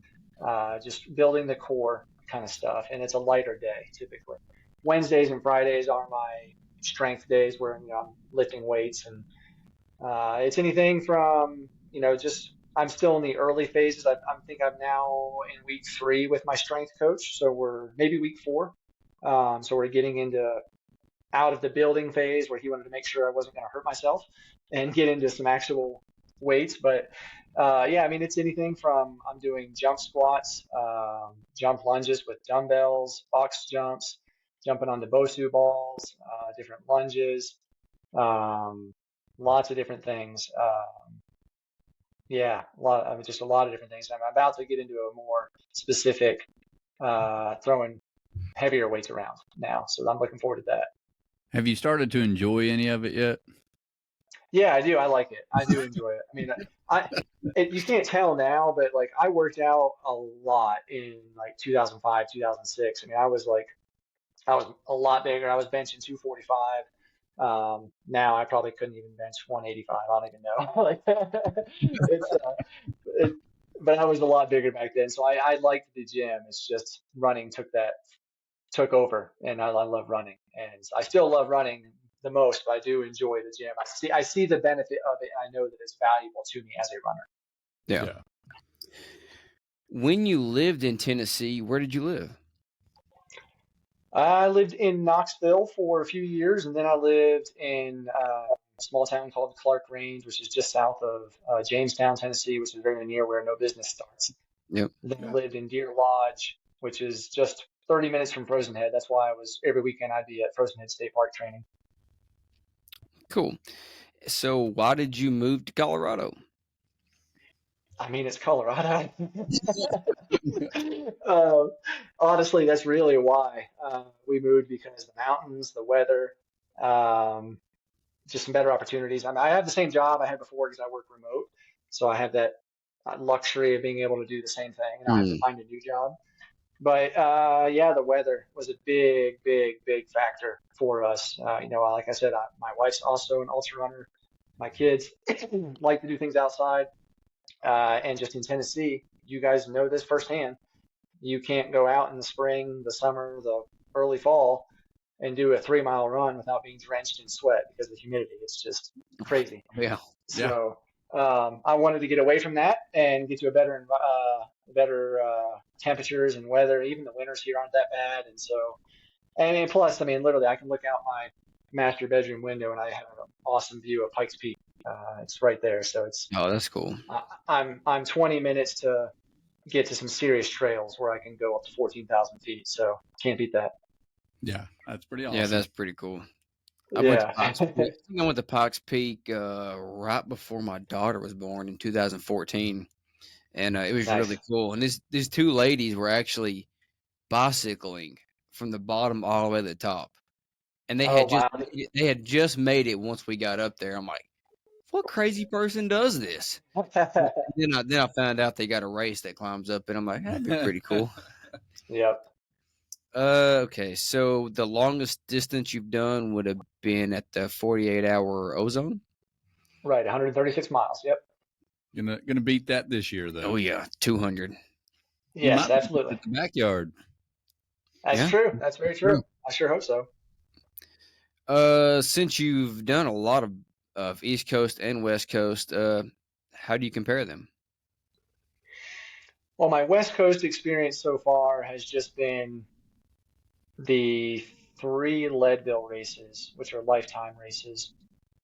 just building the core kind of stuff. And it's a lighter day typically. Wednesdays and Fridays are my strength days where I'm lifting weights, and it's anything from just I'm still in the early phases. I think I'm now in week 3 with my strength coach, so we're maybe week 4. So we're getting into out of the building phase where he wanted to make sure I wasn't going to hurt myself, and get into some actual weights, but yeah, I mean, it's anything from I'm doing jump squats, jump lunges with dumbbells, box jumps, jumping onto Bosu balls, different lunges, um, lots of different things. Yeah, I mean, just a lot of different things. I'm about to get into a more specific throwing heavier weights around now, so I'm looking forward to that. Have you started to enjoy any of it yet? Yeah, I do. I like it. I do enjoy it. I mean, I you can't tell now, but like I worked out a lot in like 2005, 2006. I mean, I was a lot bigger. I was benching 245. Now I probably couldn't even bench 185. I don't even know. Like it's it, but I was a lot bigger back then. So I liked the gym. It's just running took over, and I love running, and I still love running the most, but I do enjoy the gym. I see the benefit of it, and I know that it's valuable to me as a runner. Yeah. When you lived in Tennessee, where did you live? I lived in Knoxville for a few years, and then I lived in a small town called Clark Range, which is just south of Jamestown, Tennessee, which is very near where no business starts. Yep. Then I lived in Deer Lodge, which is just 30 minutes from Frozen Head. That's why every weekend I'd be at Frozen Head State Park training. Cool. So why did you move to Colorado? I mean, it's Colorado. uh, Honestly, that's really why we moved, because the mountains, the weather, um, just some better opportunities. I mean, I have the same job I had before because I work remote, so I have that luxury of being able to do the same thing, and I don't have to find a new job. But yeah, the weather was a big, big, big factor for us. Like I said, my wife's also an ultra runner. My kids like to do things outside. And just in Tennessee, you guys know this firsthand. You can't go out in the spring, the summer, the early fall and do a 3 mile run without being drenched in sweat because of the humidity. It's just crazy. Yeah. So I wanted to get away from that and get to a better temperatures and weather. Even the winters here aren't that bad. And so, and plus, I mean, literally, I can look out my master bedroom window and I have an awesome view of Pikes Peak. It's right there, so it's. Oh, that's cool. I'm 20 minutes to get to some serious trails where I can go up to 14,000 feet. So can't beat that. Yeah, that's pretty awesome. Yeah, that's pretty cool. I Yeah. went to Pikes Peak right before my daughter was born in 2014, and it was Nice. really cool. And these two ladies were actually bicycling from the bottom all the way to the top, and they had just made it once we got up there. I'm like, what crazy person does this? Then I found out they got a race that climbs up, and I'm like, that'd be pretty cool. Yep. Okay, so the longest distance you've done would have been at the 48-hour ozone? Right, 136 miles. Yep. Gonna beat that this year, though. Oh yeah, 200. Yes, absolutely. At the backyard. That's true. That's very true. I sure hope so. Since you've done a lot of East Coast and West Coast, how do you compare them? Well, my West Coast experience so far has just been the 3 Leadville races, which are lifetime races.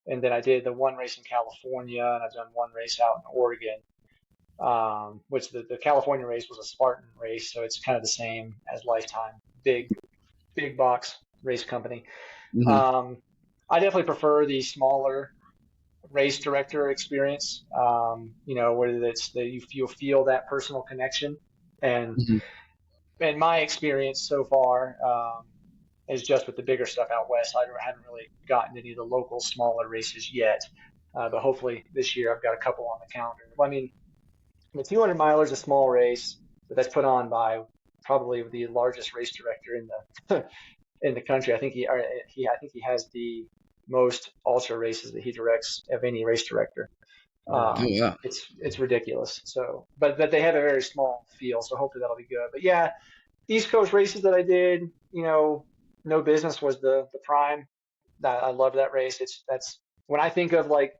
And then I did the one race in California, and I've done one race out in Oregon, which the California race was a Spartan race, so it's kind of the same as lifetime. Big box race company. Mm-hmm. I definitely prefer the smaller race director experience. Whether it's you'll feel that personal connection, and in my experience so far is just with the bigger stuff out west. I haven't really gotten any of the local smaller races yet, but hopefully this year I've got a couple on the calendar. I mean, the 200 miler is a small race, but that's put on by probably the largest race director in the in the country. I think he has the most ultra races that he directs of any race director. Yeah. It's ridiculous. So, but they have a very small field, so hopefully that'll be good. But yeah, East Coast races that I did, No Business was the prime. I love that race. That's when I think of like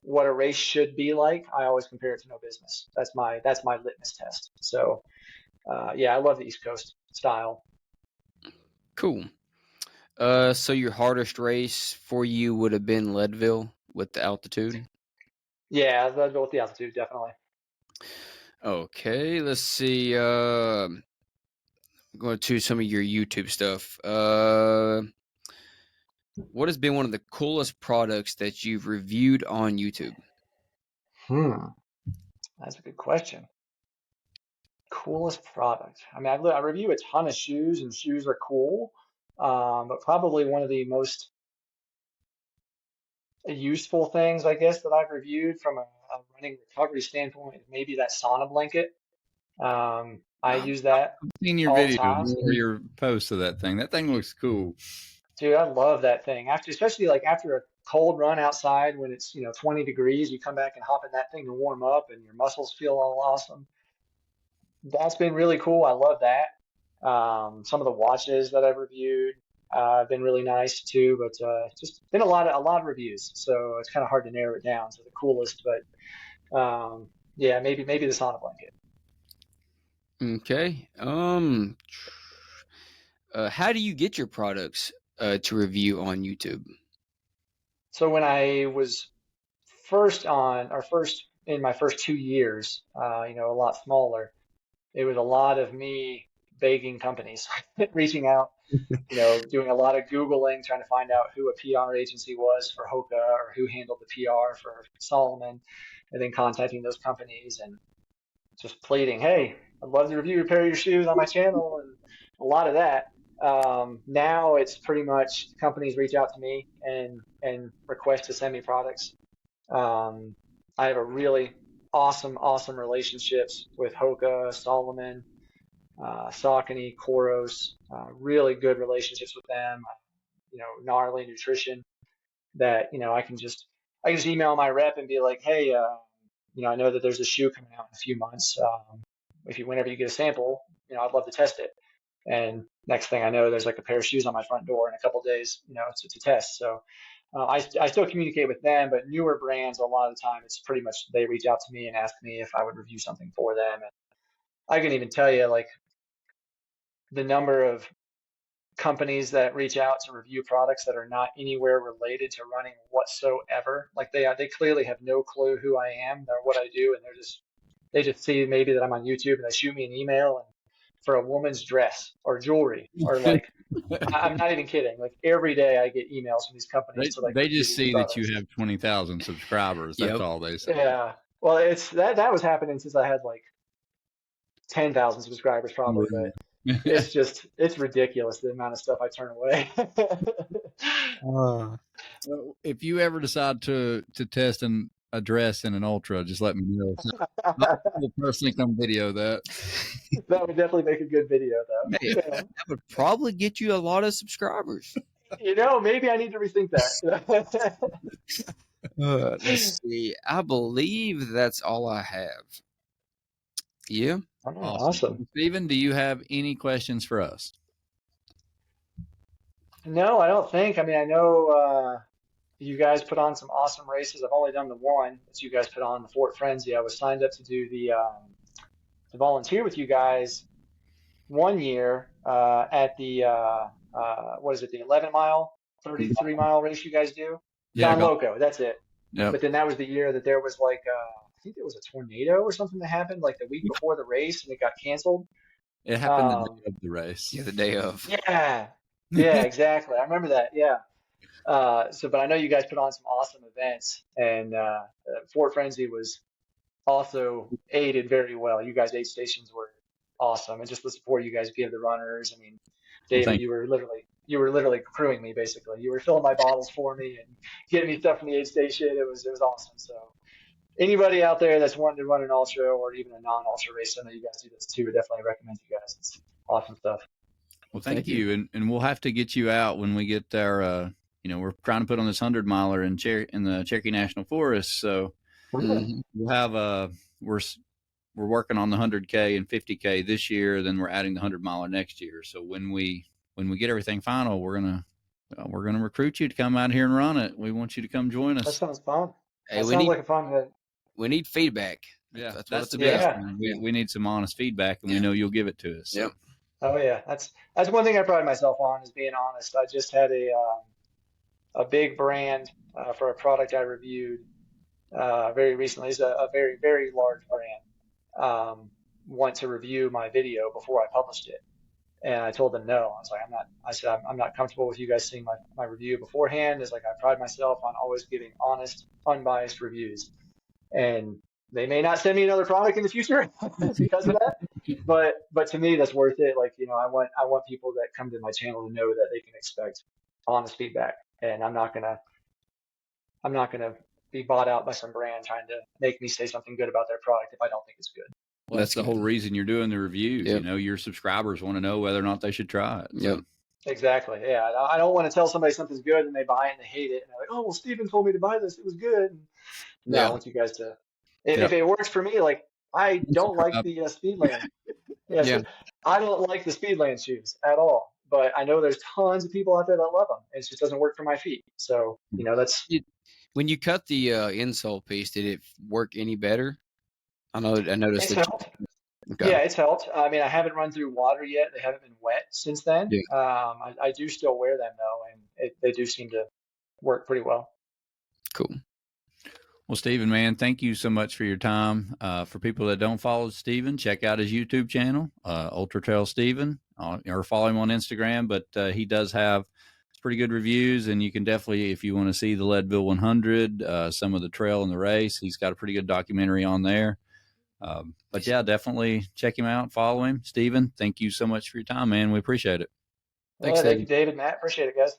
what a race should be like, I always compare it to No Business. That's my litmus test. So, yeah, I love the East Coast style. Cool. So your hardest race for you would have been Leadville with the altitude? Yeah, I'd go with the altitude, definitely. Okay, let's see. Going to some of your YouTube stuff. What has been one of the coolest products that you've reviewed on YouTube? That's a good question. Coolest product. I mean, I review a ton of shoes, and shoes are cool. But probably one of the most useful things, I guess, that I've reviewed from a running recovery standpoint is maybe that sauna blanket. I I've use that seen your all the videos time. or your posts of that thing. That thing looks cool. Dude, I love that thing. Especially like after a cold run outside when it's, 20 degrees, you come back and hop in that thing to warm up and your muscles feel all awesome. That's been really cool. I love that. Some of the watches that I've reviewed have been really nice too, but just been a lot of reviews, so it's kind of hard to narrow it down to the coolest. But yeah, maybe the sauna blanket. Okay. How do you get your products to review on YouTube? So when I was first in my first 2 years, a lot smaller, it was a lot of me begging companies, reaching out, doing a lot of Googling, trying to find out who a PR agency was for Hoka or who handled the PR for Solomon, and then contacting those companies and just pleading, hey, I'd love to review a pair of your shoes on my channel, and a lot of that. Now it's pretty much companies reach out to me and request to send me products. I have a really awesome relationships with Hoka, Solomon, Saucony, Koros, really good relationships with them. Gnarly nutrition that, I can just email my rep and be like, hey, I know that there's a shoe coming out in a few months. Whenever you get a sample, I'd love to test it. And next thing I know, there's like a pair of shoes on my front door in a couple of days, to test. So I still communicate with them, but newer brands, a lot of the time, it's pretty much they reach out to me and ask me if I would review something for them. And I can even tell you, like, the number of companies that reach out to review products that are not anywhere related to running whatsoever. Like they clearly have no clue who I am or what I do, and they just see maybe that I'm on YouTube and they shoot me an email and for a woman's dress or jewelry or like I'm not even kidding. Like every day I get emails from these companies to like They review just these see that products. you have 20,000 subscribers. That's Yep. all they say. Yeah. Well, it's that was happening since I had like 10,000 subscribers probably, but it's ridiculous the amount of stuff I turn away. Well, if you ever decide to test a dress in an ultra, just let me know. I'll personally come video that. That would definitely make a good video, though. Man, Yeah. that would probably get you a lot of subscribers. Maybe I need to rethink that. Let's see. I believe that's all I have. Yeah. Awesome. Steven, do you have any questions for us? No, I don't think. I mean, I know you guys put on some awesome races. I've only done the one that you guys put on, the Fort Frenzy. I was signed up to do to volunteer with you guys one year at the what is it, the 11-mile, 33-mile race you guys do? Yeah, Don Loco, that's it. Yep. But then that was the year that there was like I think there was a tornado or something that happened like the week before the race and it got canceled. It happened the day of the race. Yeah, the day of. Yeah, yeah, exactly. I remember that. Yeah. But I know you guys put on some awesome events, and Fort Frenzy was also aided very well. You guys' aid stations were awesome, and just the support you guys give the runners. I mean, David, you were literally crewing me basically. You were filling my bottles for me and getting me stuff from the aid station. It was awesome. So anybody out there that's wanting to run an ultra or even a non-ultra race, I know you guys do this too. I definitely recommend you guys. It's awesome stuff. Well, thank you. And we'll have to get you out when we get our, we're trying to put on this 100-miler in the Cherokee National Forest. So we'll have we're working on the 100K and 50K this year. Then we're adding the 100-miler next year. So when we get everything final, we're gonna recruit you to come out here and run it. We want you to come join us. That sounds fun. Hey, That sounds like a fun event. we need feedback. Yeah, That's that's the the best. best. We need some honest feedback, and we know you'll give it to us. So. Yep. Oh yeah, that's one thing I pride myself on is being honest. I just had a big brand for a product I reviewed very recently. It's a very, very large brand. Want to review my video before I published it. And I told them no. I was like, I said, I'm not comfortable with you guys seeing my review beforehand. It's like, I pride myself on always giving honest, unbiased reviews. And they may not send me another product in the future because of that. But to me, that's worth it. Like, I want people that come to my channel to know that they can expect honest feedback. And I'm not gonna be bought out by some brand trying to make me say something good about their product if I don't think it's good. Well, that's the whole reason you're doing the reviews. Yep. Your subscribers want to know whether or not they should try it. Yep. Exactly. Yeah. I don't want to tell somebody something's good and they buy it and they hate it and they're like, oh, well, Steven told me to buy this. It was good. No, I want you guys to, if it works for me, like I don't like the Speedland. I don't like the Speedland shoes at all. But I know there's tons of people out there that love them. It just doesn't work for my feet. So, that's. When you cut the insole piece, did it work any better? I noticed it's helped. Okay. Yeah, it's helped. I mean, I haven't run through water yet. They haven't been wet since then. Yeah. I do still wear them though, and they do seem to work pretty well. Cool. Well, Steven, man, thank you so much for your time. For people that don't follow Steven, check out his YouTube channel, Ultra Trail Steven, or follow him on Instagram. But he does have pretty good reviews, and you can definitely, if you want to see the Leadville 100, some of the trail and the race, he's got a pretty good documentary on there. But yeah, definitely check him out, follow him. Steven, thank you so much for your time, man. We appreciate it. Thanks, David. Matt, appreciate it, guys.